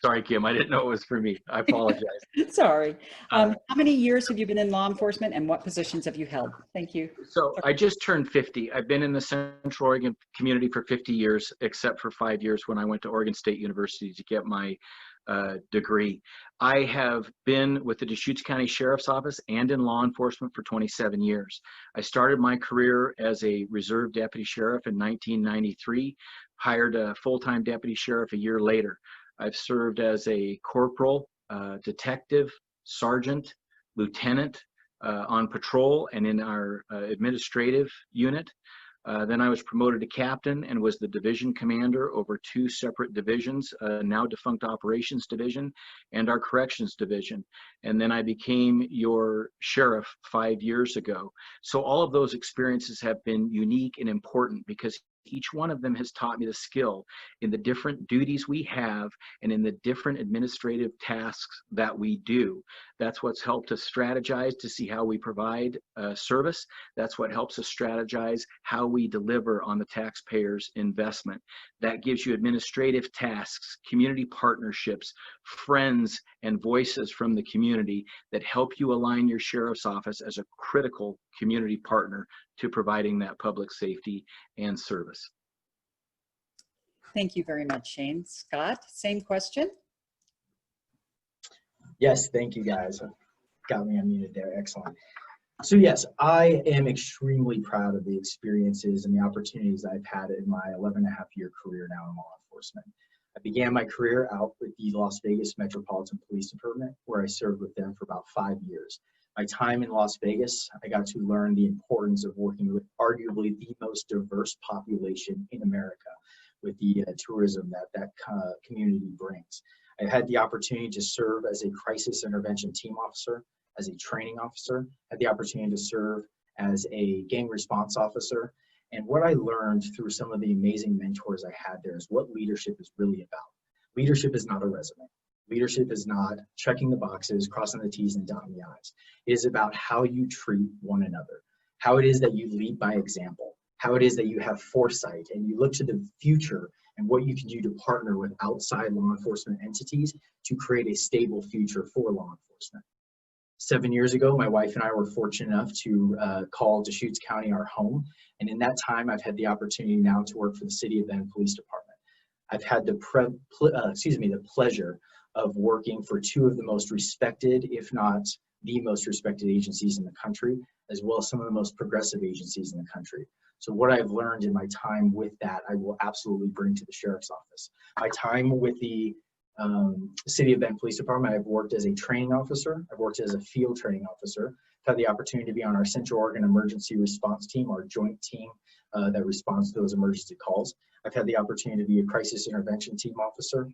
Sorry, Kim, I didn't know it was for me. I apologize. Sorry. How many years have you been in law enforcement and what positions have you held? Thank you. So I just turned 50. I've been in the Central Oregon community for 50 years, except for 5 years when I went to Oregon State University to get my degree. I have been with the Deschutes County Sheriff's Office and in law enforcement for 27 years. I started my career as a reserve deputy sheriff in 1993, hired a full-time deputy sheriff a year later. I've served as a corporal, detective, sergeant, lieutenant on patrol and in our administrative unit. Then I was promoted to captain and was the division commander over 2 separate divisions, now defunct operations division and our corrections division. And then I became your sheriff 5 years ago. So all of those experiences have been unique and important because each one of them has taught me the skill in the different duties we have and in the different administrative tasks that we do. That's what's helped us strategize to see how we provide service. That's what helps us strategize how we deliver on the taxpayers' investment. That gives you administrative tasks, community partnerships, friends, and voices from the community that help you align your sheriff's office as a critical community partner to providing that public safety and service. Thank you very much, Shane. Scott, same question. Yes, thank you guys. Got me unmuted there, excellent. So yes, I am extremely proud of the experiences and the opportunities I've had in my 11.5-year career now in law enforcement. I began my career out with the Las Vegas Metropolitan Police Department, where I served with them for about 5 years. My time in Las Vegas, I got to learn the importance of working with arguably the most diverse population in America with the tourism that community brings. I had the opportunity to serve as a crisis intervention team officer, as a training officer, had the opportunity to serve as a gang response officer. And what I learned through some of the amazing mentors I had there is what leadership is really about. Leadership is not a resume. Leadership is not checking the boxes, crossing the T's and dotting the I's. It is about how you treat one another, how it is that you lead by example, how it is that you have foresight and you look to the future and what you can do to partner with outside law enforcement entities to create a stable future for law enforcement. 7 years ago, my wife and I were fortunate enough to call Deschutes County our home. And in that time, I've had the opportunity now to work for the City of Bend Police Department. I've had the pleasure of working for two of the most respected, if not the most respected agencies in the country, as well as some of the most progressive agencies in the country. So what I've learned in my time with that, I will absolutely bring to the Sheriff's Office. My time with the City of Bend Police Department, I've worked as a training officer. I've worked as a field training officer. I've had the opportunity to be on our Central Oregon Emergency Response Team, our joint team that responds to those emergency calls. I've had the opportunity to be a crisis intervention team officer.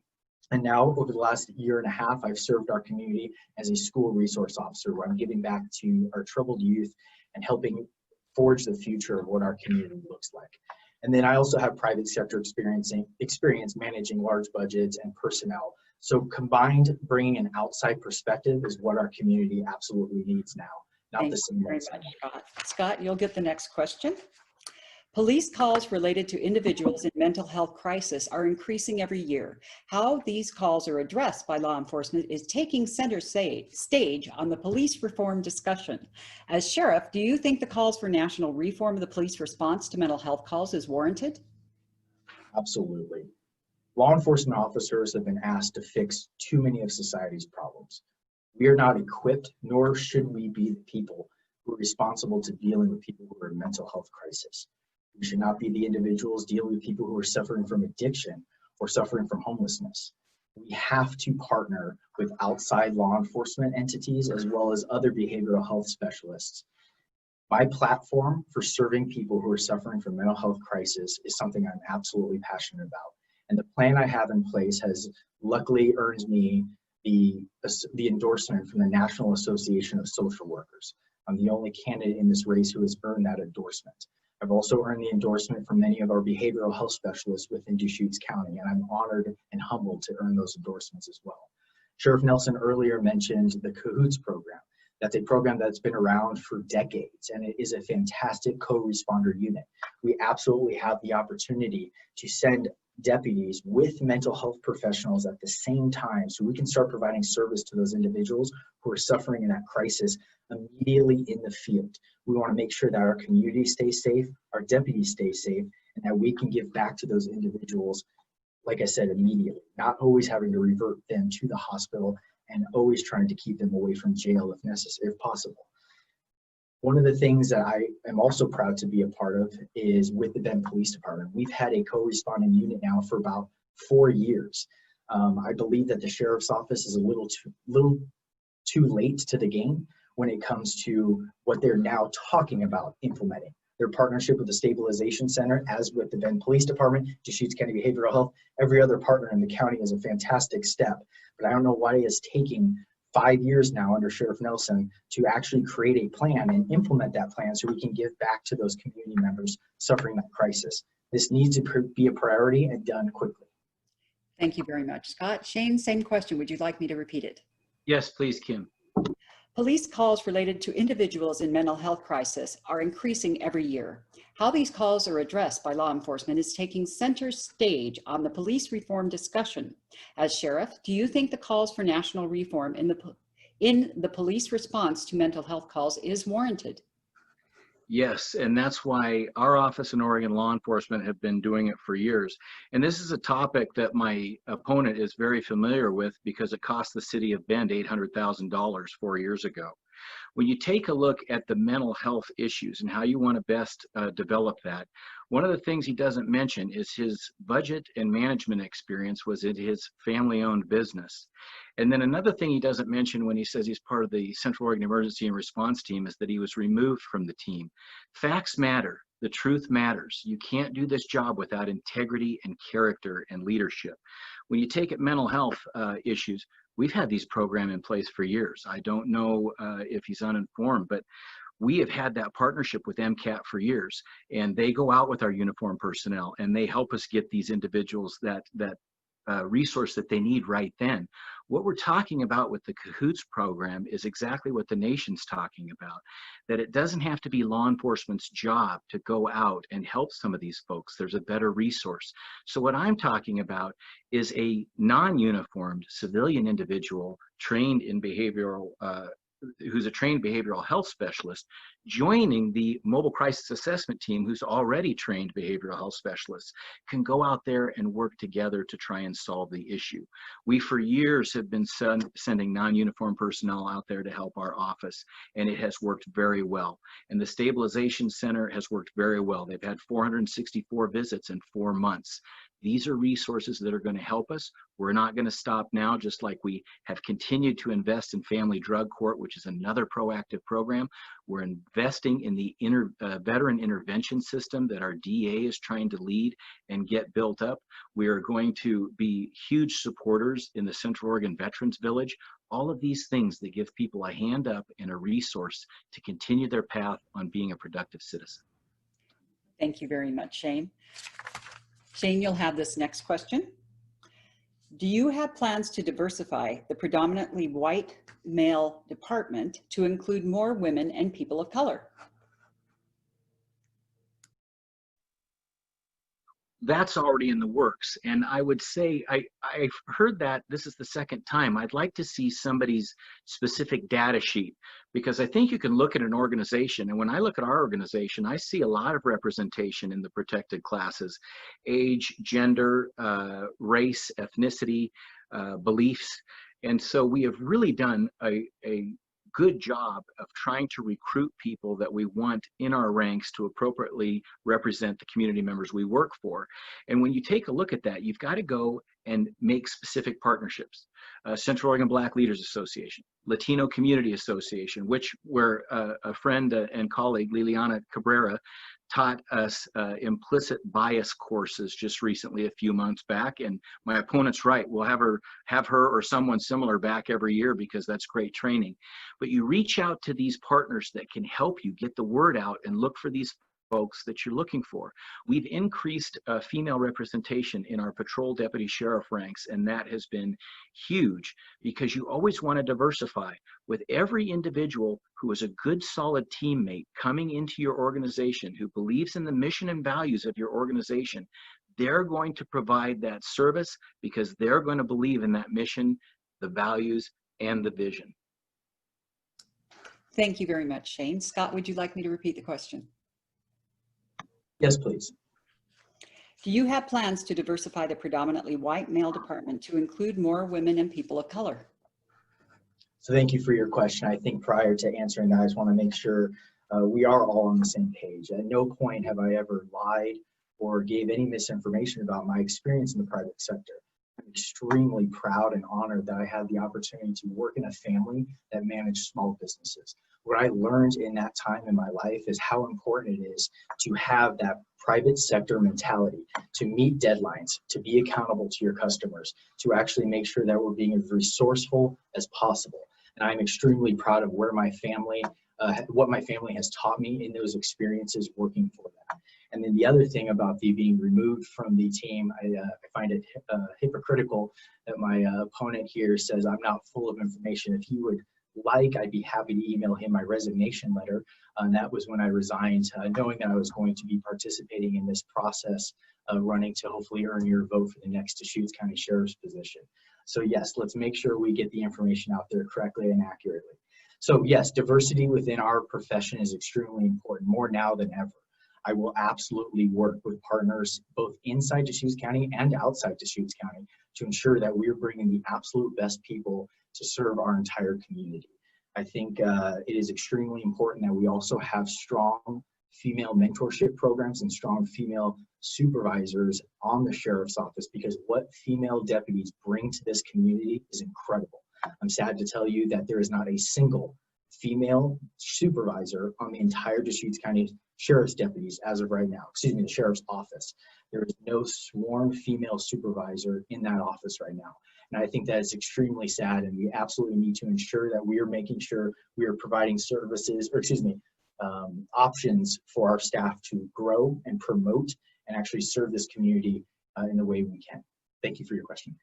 And now, over the last year and a half, I've served our community as a school resource officer, where I'm giving back to our troubled youth and helping forge the future of what our community looks like. And then I also have private sector experience managing large budgets and personnel. So combined, bringing an outside perspective is what our community absolutely needs now, not the same. Thank you very much, Scott. Scott, you'll get the next question. Police calls related to individuals in mental health crisis are increasing every year. How these calls are addressed by law enforcement is taking center stage on the police reform discussion. As sheriff, do you think the calls for national reform of the police response to mental health calls is warranted? Absolutely. Law enforcement officers have been asked to fix too many of society's problems. We are not equipped, nor should we be the people who are responsible to dealing with people who are in mental health crisis. We should not be the individuals dealing with people who are suffering from addiction or suffering from homelessness. We have to partner with outside law enforcement entities as well as other behavioral health specialists. My platform for serving people who are suffering from mental health crisis is something I'm absolutely passionate about. And the plan I have in place has luckily earned me the endorsement from the National Association of Social Workers. I'm the only candidate in this race who has earned that endorsement. I've also earned the endorsement from many of our behavioral health specialists within Deschutes County, and I'm honored and humbled to earn those endorsements as well. Sheriff Nelson earlier mentioned the Cahoots program. That's a program that's been around for decades, and it is a fantastic co-responder unit. We absolutely have the opportunity to send deputies with mental health professionals at the same time, so we can start providing service to those individuals who are suffering in that crisis immediately in the field. We want to make sure that our community stays safe, our deputies stay safe, and that we can give back to those individuals, like I said, immediately, not always having to revert them to the hospital and always trying to keep them away from jail if necessary, if possible. One of the things that I am also proud to be a part of is with the Bend Police Department. We've had a co-responding unit now for about 4 years. I believe that the Sheriff's Office is a little too late to the game when it comes to what they're now talking about implementing. Their partnership with the Stabilization Center, as with the Bend Police Department, Deschutes County Behavioral Health, every other partner in the county is a fantastic step. But I don't know why it is taking 5 years now under Sheriff Nelson to actually create a plan and implement that plan so we can give back to those community members suffering that crisis. This needs to be a priority and done quickly. Thank you very much, Scott. Shane, same question. Would you like me to repeat it? Yes, please, Kim. Police calls related to individuals in mental health crisis are increasing every year. How these calls are addressed by law enforcement is taking center stage on the police reform discussion. As sheriff, do you think the calls for national reform in the police response to mental health calls is warranted? Yes, and that's why our office in Oregon Law Enforcement have been doing it for years. And this is a topic that my opponent is very familiar with because it cost the city of Bend $800,000 4 years ago. When you take a look at the mental health issues and how you want to best develop that, one of the things he doesn't mention is his budget and management experience was in his family-owned business. And then another thing he doesn't mention when he says he's part of the Central Oregon Emergency and Response Team is that he was removed from the team. Facts matter. The truth matters. You can't do this job without integrity and character and leadership. When you take it mental health issues, we've had these programs in place for years. I don't know if he's uninformed, but we have had that partnership with MCAT for years, and they go out with our uniformed personnel and they help us get these individuals that resource that they need right then. What we're talking about with the Cahoots program is exactly what the nation's talking about, that it doesn't have to be law enforcement's job to go out and help some of these folks. There's a better resource. So what I'm talking about is a non-uniformed civilian individual trained in behavioral who's a trained behavioral health specialist, joining the mobile crisis assessment team, who's already trained behavioral health specialists, can go out there and work together to try and solve the issue. We, for years, have been sending non-uniform personnel out there to help our office, and it has worked very well. And the Stabilization Center has worked very well. They've had 464 visits in 4 months. These are resources that are going to help us. We're not going to stop now, just like we have continued to invest in Family Drug Court, which is another proactive program. We're investing in the veteran intervention system that our DA is trying to lead and get built up. We are going to be huge supporters in the Central Oregon Veterans Village. All of these things that give people a hand up and a resource to continue their path on being a productive citizen. Thank you very much, Shane. Shane, you'll have this next question. Do you have plans to diversify the predominantly white male department to include more women and people of color? That's already in the works. And I would say, I've heard that this is the second time. I'd like to see somebody's specific data sheet, because I think you can look at an organization, and when I look at our organization, I see a lot of representation in the protected classes: age, gender, race, ethnicity, beliefs. And so we have really done a good job of trying to recruit people that we want in our ranks to appropriately represent the community members we work for. And when you take a look at that, you've got to go and make specific partnerships. Central Oregon Black Leaders Association, Latino Community Association, where a friend and colleague, Liliana Cabrera, taught us implicit bias courses just recently, a few months back. And my opponent's right, we'll have her or someone similar back every year, because that's great training. But you reach out to these partners that can help you get the word out and look for these folks that you're looking for. We've increased female representation in our patrol deputy sheriff ranks, and that has been huge, because you always want to diversify. With every individual who is a good, solid teammate coming into your organization, who believes in the mission and values of your organization, they're going to provide that service because they're going to believe in that mission, the values, and the vision. Thank you very much, Shane. Scott, would you like me to repeat the question? Yes, please. Do you have plans to diversify the predominantly white male department to include more women and people of color? So thank you for your question. I think prior to answering that, I just want to make sure we are all on the same page. At no point have I ever lied or gave any misinformation about my experience in the private sector. I'm extremely proud and honored that I had the opportunity to work in a family that managed small businesses. What I learned in that time in my life is how important it is to have that private sector mentality, to meet deadlines, to be accountable to your customers, to actually make sure that we're being as resourceful as possible. And I'm extremely proud of where my family, what my family has taught me in those experiences working for that. And then the other thing about the being removed from the team, I find it hypocritical that my opponent here says I'm not full of information. If he would like, I'd be happy to email him my resignation letter. And that was when I resigned, knowing that I was going to be participating in this process of running to hopefully earn your vote for the next Deschutes County Sheriff's position. So yes, let's make sure we get the information out there correctly and accurately. So yes, diversity within our profession is extremely important, more now than ever. I will absolutely work with partners both inside Deschutes County and outside Deschutes County to ensure that we're bringing the absolute best people to serve our entire community. I think it is extremely important that we also have strong female mentorship programs and strong female supervisors on the sheriff's office, because what female deputies bring to this community is incredible. I'm sad to tell you that there is not a single female supervisor on the entire Deschutes County Sheriff's deputies as of right now, excuse me, the Sheriff's office. There is no sworn female supervisor in that office right now. And I think that is extremely sad, and we absolutely need to ensure that we are making sure we are providing services, or excuse me, options for our staff to grow and promote and actually serve this community in the way we can. Thank you for your question.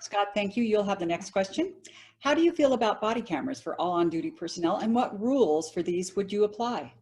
Scott, thank you. You'll have the next question. How do you feel about body cameras for all on-duty personnel, and what rules for these would you apply?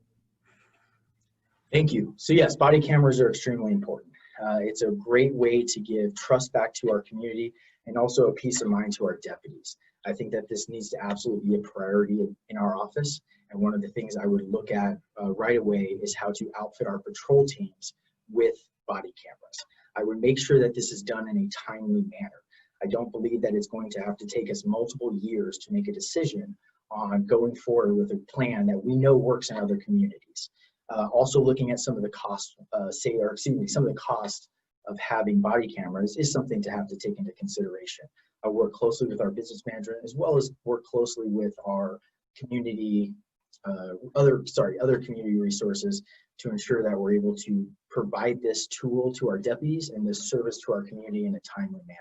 Thank you. So yes, body cameras are extremely important. It's a great way to give trust back to our community and also a peace of mind to our deputies. I think that this needs to absolutely be a priority in our office. And one of the things I would look at right away is how to outfit our patrol teams with body cameras. I would make sure that this is done in a timely manner. I don't believe that it's going to have to take us multiple years to make a decision on going forward with a plan that we know works in other communities. Also looking at some of the costs, some of the costs of having body cameras is something to have to take into consideration. I work closely with our business manager as well as work closely with our community, other community resources to ensure that we're able to provide this tool to our deputies and this service to our community in a timely manner.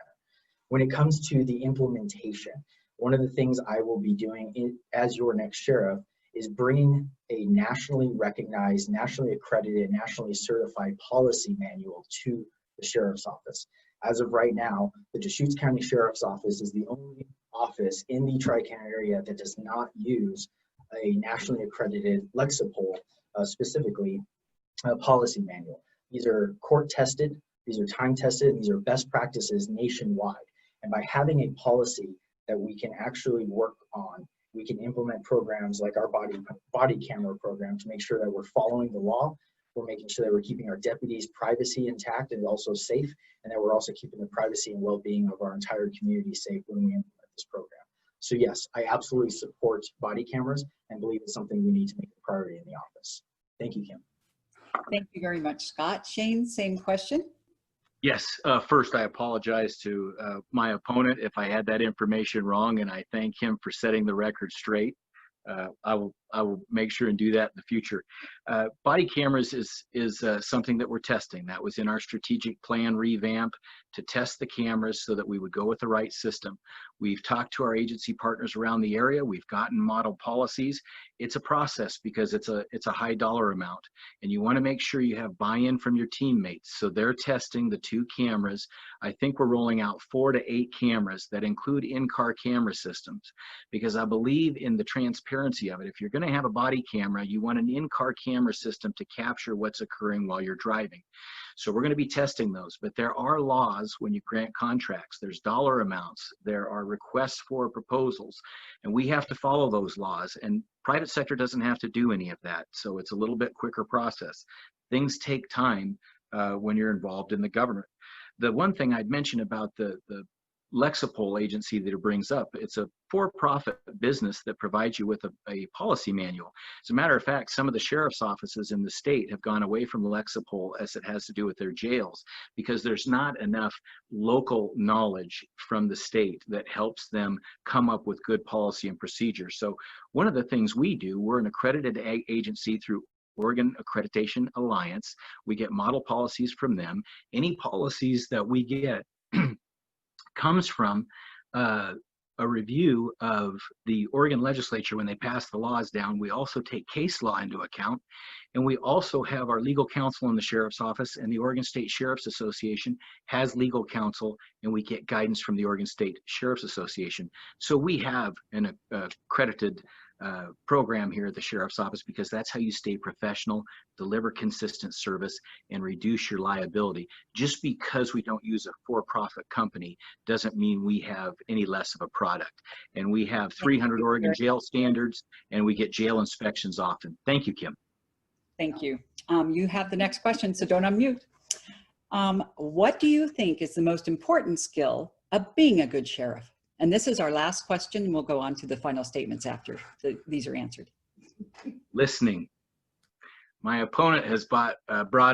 When it comes to the implementation, one of the things I will be doing as your next sheriff is bringing a nationally recognized, nationally accredited, nationally certified policy manual to the sheriff's office. As of right now, the Deschutes County Sheriff's Office is the only office in the Tri-County area that does not use a nationally accredited Lexipol, specifically a policy manual. These are court tested, these are time tested, and these are best practices nationwide. And by having a policy that we can actually work on, we can implement programs like our body camera program to make sure that we're following the law. We're making sure that we're keeping our deputies' privacy intact and also safe, and that we're also keeping the privacy and well-being of our entire community safe when we implement this program. So yes, I absolutely support body cameras and believe it's something we need to make a priority in the office. Thank you, Kim. Thank you very much, Scott. Shane, same question. Yes, first I apologize to my opponent if I had that information wrong, and I thank him for setting the record straight. I will make sure and do that in the future. Body cameras is something that we're testing. That was in our strategic plan revamp to test the cameras so that we would go with the right system. We've talked to our agency partners around the area. We've gotten model policies. It's a process because it's a high dollar amount, and you want to make sure you have buy-in from your teammates. So they're testing the 2 cameras. I think we're rolling out 4 to 8 cameras that include in-car camera systems, because I believe in the transparency of it. If you're going to have a body camera, you want an in-car camera system to capture what's occurring while you're driving. So we're going to be testing those, but there are laws when you grant contracts. There's dollar amounts, there are requests for proposals, and we have to follow those laws, and private sector doesn't have to do any of that. So it's a little bit quicker process. Things take time when you're involved in the government. The one thing I'd mention about the Lexipol agency that it brings up, it's a for-profit business that provides you with a policy manual. As a matter of fact, some of the sheriff's offices in the state have gone away from Lexipol as it has to do with their jails, because there's not enough local knowledge from the state that helps them come up with good policy and procedures. So one of the things we do, we're an accredited agency through Oregon Accreditation Alliance. We get model policies from them. Any policies that we get comes from a review of the Oregon legislature when they pass the laws down. We also take case law into account, and we also have our legal counsel in the sheriff's office, and the Oregon State Sheriff's Association has legal counsel, and we get guidance from the Oregon State Sheriff's Association. So we have an accredited program here at the sheriff's office, because that's how you stay professional, deliver consistent service, and reduce your liability. Just because we don't use a for-profit company doesn't mean we have any less of a product. And we have 300 Oregon jail standards, and we get jail inspections often. Thank you, Kim. Thank you. You have the next question, so don't unmute. What do you think is the most important skill of being a good sheriff? And this is our last question, and we'll go on to the final statements after these are answered. Listening. My opponent has brought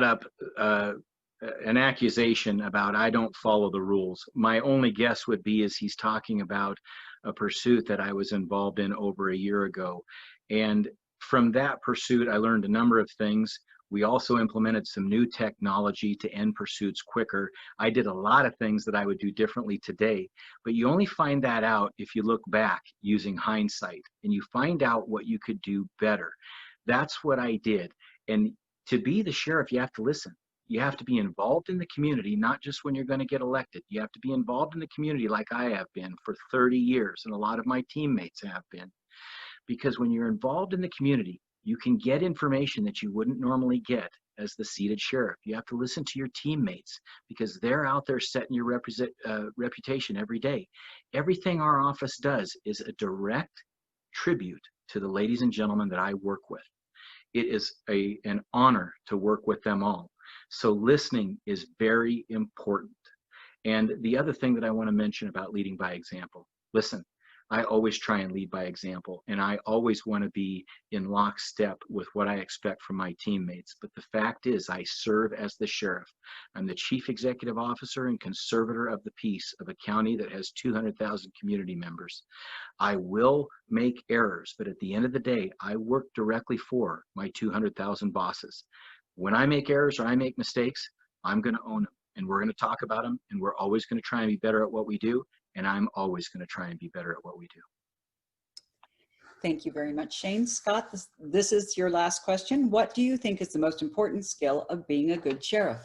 up an accusation about I don't follow the rules. My only guess would be is he's talking about a pursuit that I was involved in over a year ago. And from that pursuit, I learned a number of things. We also implemented some new technology to end pursuits quicker. I did a lot of things that I would do differently today, but you only find that out if you look back using hindsight, and you find out what you could do better. That's what I did. And to be the sheriff, you have to listen. You have to be involved in the community, not just when you're going to get elected. You have to be involved in the community like I have been for 30 years, and a lot of my teammates have been. Because when you're involved in the community, you can get information that you wouldn't normally get as the seated sheriff. You have to listen to your teammates because they're out there setting your reputation every day. Everything our office does is a direct tribute to the ladies and gentlemen that I work with. It is an honor to work with them all. So listening is very important. And the other thing that I want to mention about leading by example, listen, I always try and lead by example, and I always want to be in lockstep with what I expect from my teammates. But the fact is, I serve as the sheriff. I'm the chief executive officer and conservator of the peace of a county that has 200,000 community members. I will make errors, but at the end of the day, I work directly for my 200,000 bosses. When I make errors or I make mistakes, I'm going to own them, and we're going to talk about them, and we're always going to try and be better at what we do. And I'm always going to try and be better at what we do. Thank you very much, Shane. Scott, this is your last question. What do you think is the most important skill of being a good sheriff?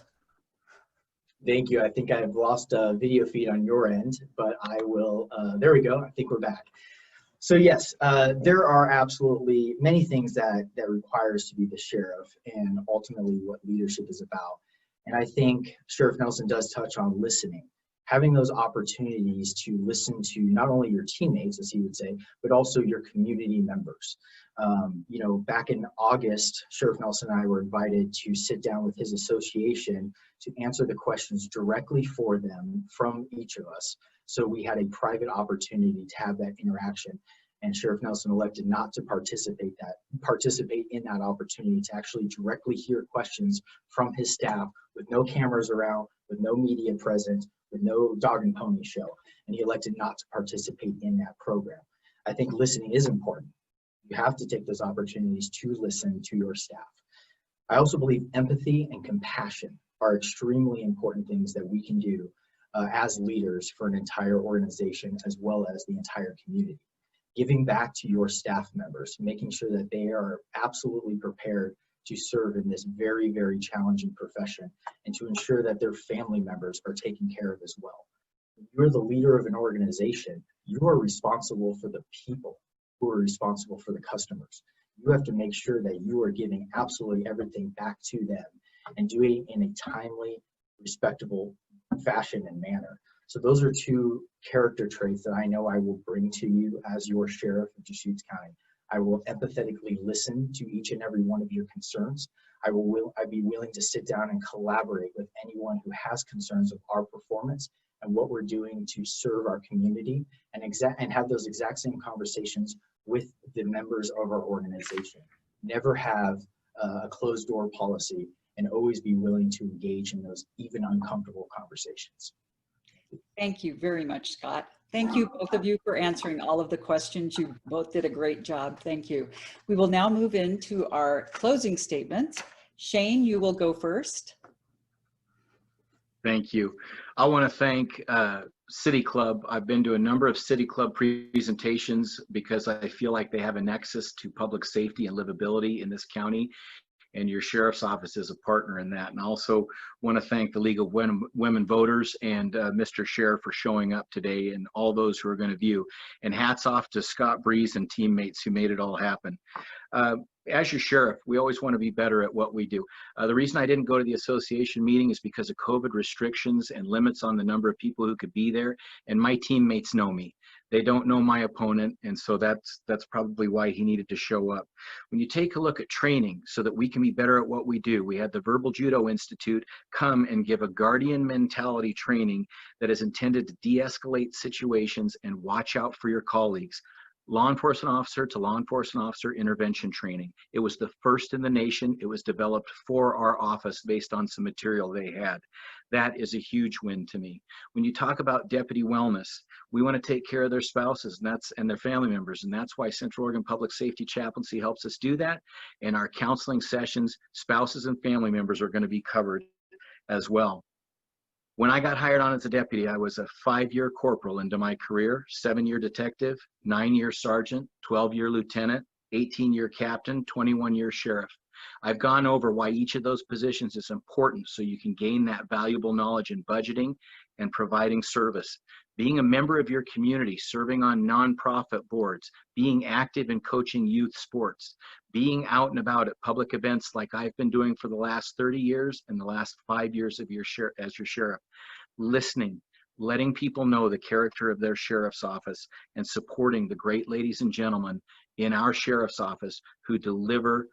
Thank you. I think I've lost a video feed on your end, but I will, there we go. I think we're back. So yes, there are absolutely many things that requires to be the sheriff and ultimately what leadership is about. And I think Sheriff Nelson does touch on listening. Having those opportunities to listen to not only your teammates, as he would say, but also your community members. You know, back in August, Sheriff Nelson and I were invited to sit down with his association to answer the questions directly for them from each of us. So we had a private opportunity to have that interaction. And Sheriff Nelson elected not to participate in that opportunity to actually directly hear questions from his staff with no cameras around, with no media present, with no dog and pony show. And he elected not to participate in that program. I think listening is important. You have to take those opportunities to listen to your staff. I also believe empathy and compassion are extremely important things that we can do as leaders for an entire organization as well as the entire community. Giving back to your staff members, making sure that they are absolutely prepared to serve in this very, very challenging profession and to ensure that their family members are taken care of as well. When you're the leader of an organization, you are responsible for the people who are responsible for the customers. You have to make sure that you are giving absolutely everything back to them and doing it in a timely, respectable fashion and manner. So those are two character traits that I know I will bring to you as your sheriff of Deschutes County. I will empathetically listen to each and every one of your concerns. I'd be willing to sit down and collaborate with anyone who has concerns of our performance and what we're doing to serve our community and have those exact same conversations with the members of our organization. Never have a closed door policy and always be willing to engage in those even uncomfortable conversations. Thank you very much, Scott. Thank you, both of you, for answering all of the questions. You both did a great job. Thank you. We will now move into our closing statements. Shane, you will go first. Thank you. I want to thank City Club. I've been to a number of City Club presentations because I feel like they have a nexus to public safety and livability in this county. And your sheriff's office is a partner in that. And I also want to thank the League of Women Voters and Mr. Schaier for showing up today and all those who are going to view. And hats off to Scott Breeze and teammates who made it all happen. As your sheriff, we always want to be better at what we do. The reason I didn't go to the association meeting is because of COVID restrictions and limits on the number of people who could be there. And my teammates know me. They don't know my opponent, and so that's probably why he needed to show up. When you take a look at training so that we can be better at what we do, we had the Verbal Judo Institute come and give a guardian mentality training that is intended to de-escalate situations and watch out for your colleagues. Law enforcement officer to law enforcement officer intervention training. It was the first in the nation. It was developed for our office based on some material they had. That is a huge win to me. When you talk about deputy wellness, we want to take care of their spouses and their family members, and that's why Central Oregon Public Safety Chaplaincy helps us do that. And our counseling sessions, spouses and family members are going to be covered as well. When I got hired on as a deputy, I was a 5-year corporal into my career, 7-year detective, 9-year sergeant, 12-year lieutenant, 18-year captain, 21-year sheriff. I've gone over why each of those positions is important so you can gain that valuable knowledge in budgeting and providing service. Being a member of your community, serving on nonprofit boards, being active in coaching youth sports, being out and about at public events like I've been doing for the last 30 years and the last 5 years of as your sheriff, listening, letting people know the character of their sheriff's office, and supporting the great ladies and gentlemen in our sheriff's office who deliver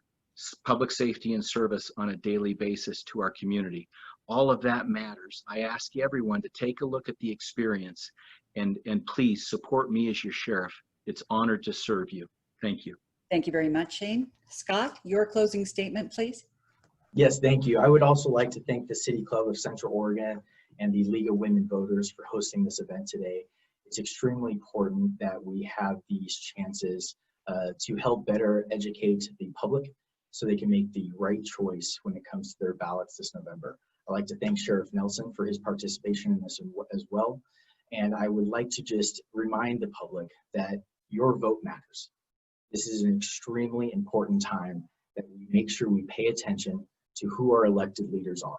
public safety and service on a daily basis to our community. All of that matters. I ask everyone to take a look at the experience and please support me as your sheriff. It's honored to serve you. Thank you. Thank you very much, Shane. Scott, your closing statement, please. Yes, thank you. I would also like to thank the City Club of Central Oregon and the League of Women Voters for hosting this event today. It's extremely important that we have these chances to help better educate the public so they can make the right choice when it comes to their ballots this November. I'd like to thank Sheriff Nelson for his participation in this as well. And I would like to just remind the public that your vote matters. This is an extremely important time that we make sure we pay attention to who our elected leaders are.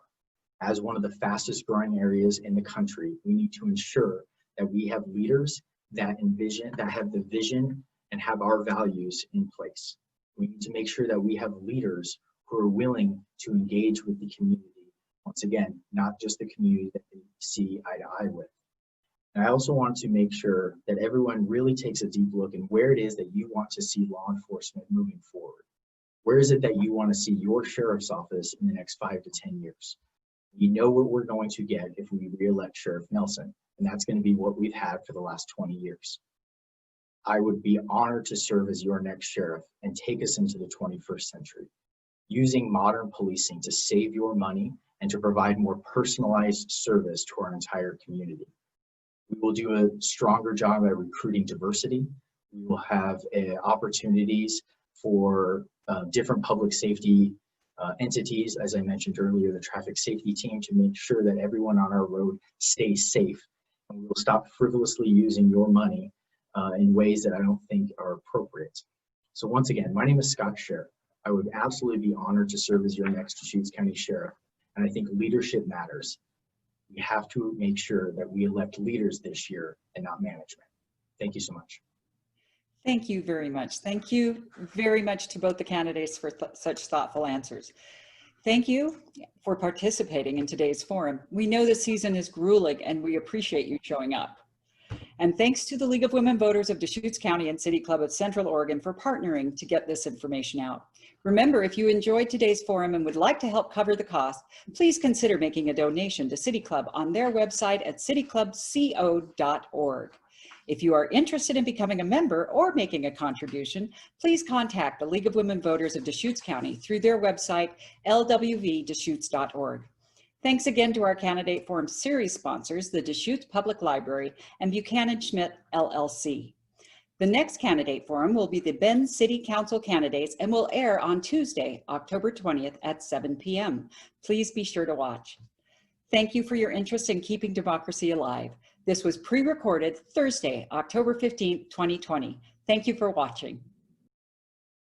As one of the fastest growing areas in the country, we need to ensure that we have leaders that have the vision and have our values in place. We need to make sure that we have leaders who are willing to engage with the community. Once again, not just the community that they see eye to eye with. And I also want to make sure that everyone really takes a deep look in where it is that you want to see law enforcement moving forward. Where is it that you want to see your sheriff's office in the next 5 to 10 years? You know what we're going to get if we re-elect Sheriff Nelson, and that's going to be what we've had for the last 20 years. I would be honored to serve as your next sheriff and take us into the 21st century, using modern policing to save your money and to provide more personalized service to our entire community. We will do a stronger job at recruiting diversity. We will have opportunities for different public safety entities, as I mentioned earlier, the traffic safety team, to make sure that everyone on our road stays safe. And we will stop frivolously using your money in ways that I don't think are appropriate. So once again, my name is Scott Schaier. I would absolutely be honored to serve as your next Deschutes County Sheriff. And I think leadership matters. We have to make sure that we elect leaders this year and not management. Thank you so much. Thank you very much. Thank you very much to both the candidates for such thoughtful answers. Thank you for participating in today's forum. We know this season is grueling and we appreciate you showing up. And thanks to the League of Women Voters of Deschutes County and City Club of Central Oregon for partnering to get this information out. Remember, if you enjoyed today's forum and would like to help cover the cost, please consider making a donation to City Club on their website at cityclubco.org. If you are interested in becoming a member or making a contribution, please contact the League of Women Voters of Deschutes County through their website, lwvdeschutes.org. Thanks again to our Candidate Forum series sponsors, the Deschutes Public Library and Buchanan Schmidt LLC. The next Candidate Forum will be the Bend City Council candidates and will air on Tuesday, October 20th at 7 p.m. Please be sure to watch. Thank you for your interest in keeping democracy alive. This was pre-recorded Thursday, October 15th, 2020. Thank you for watching.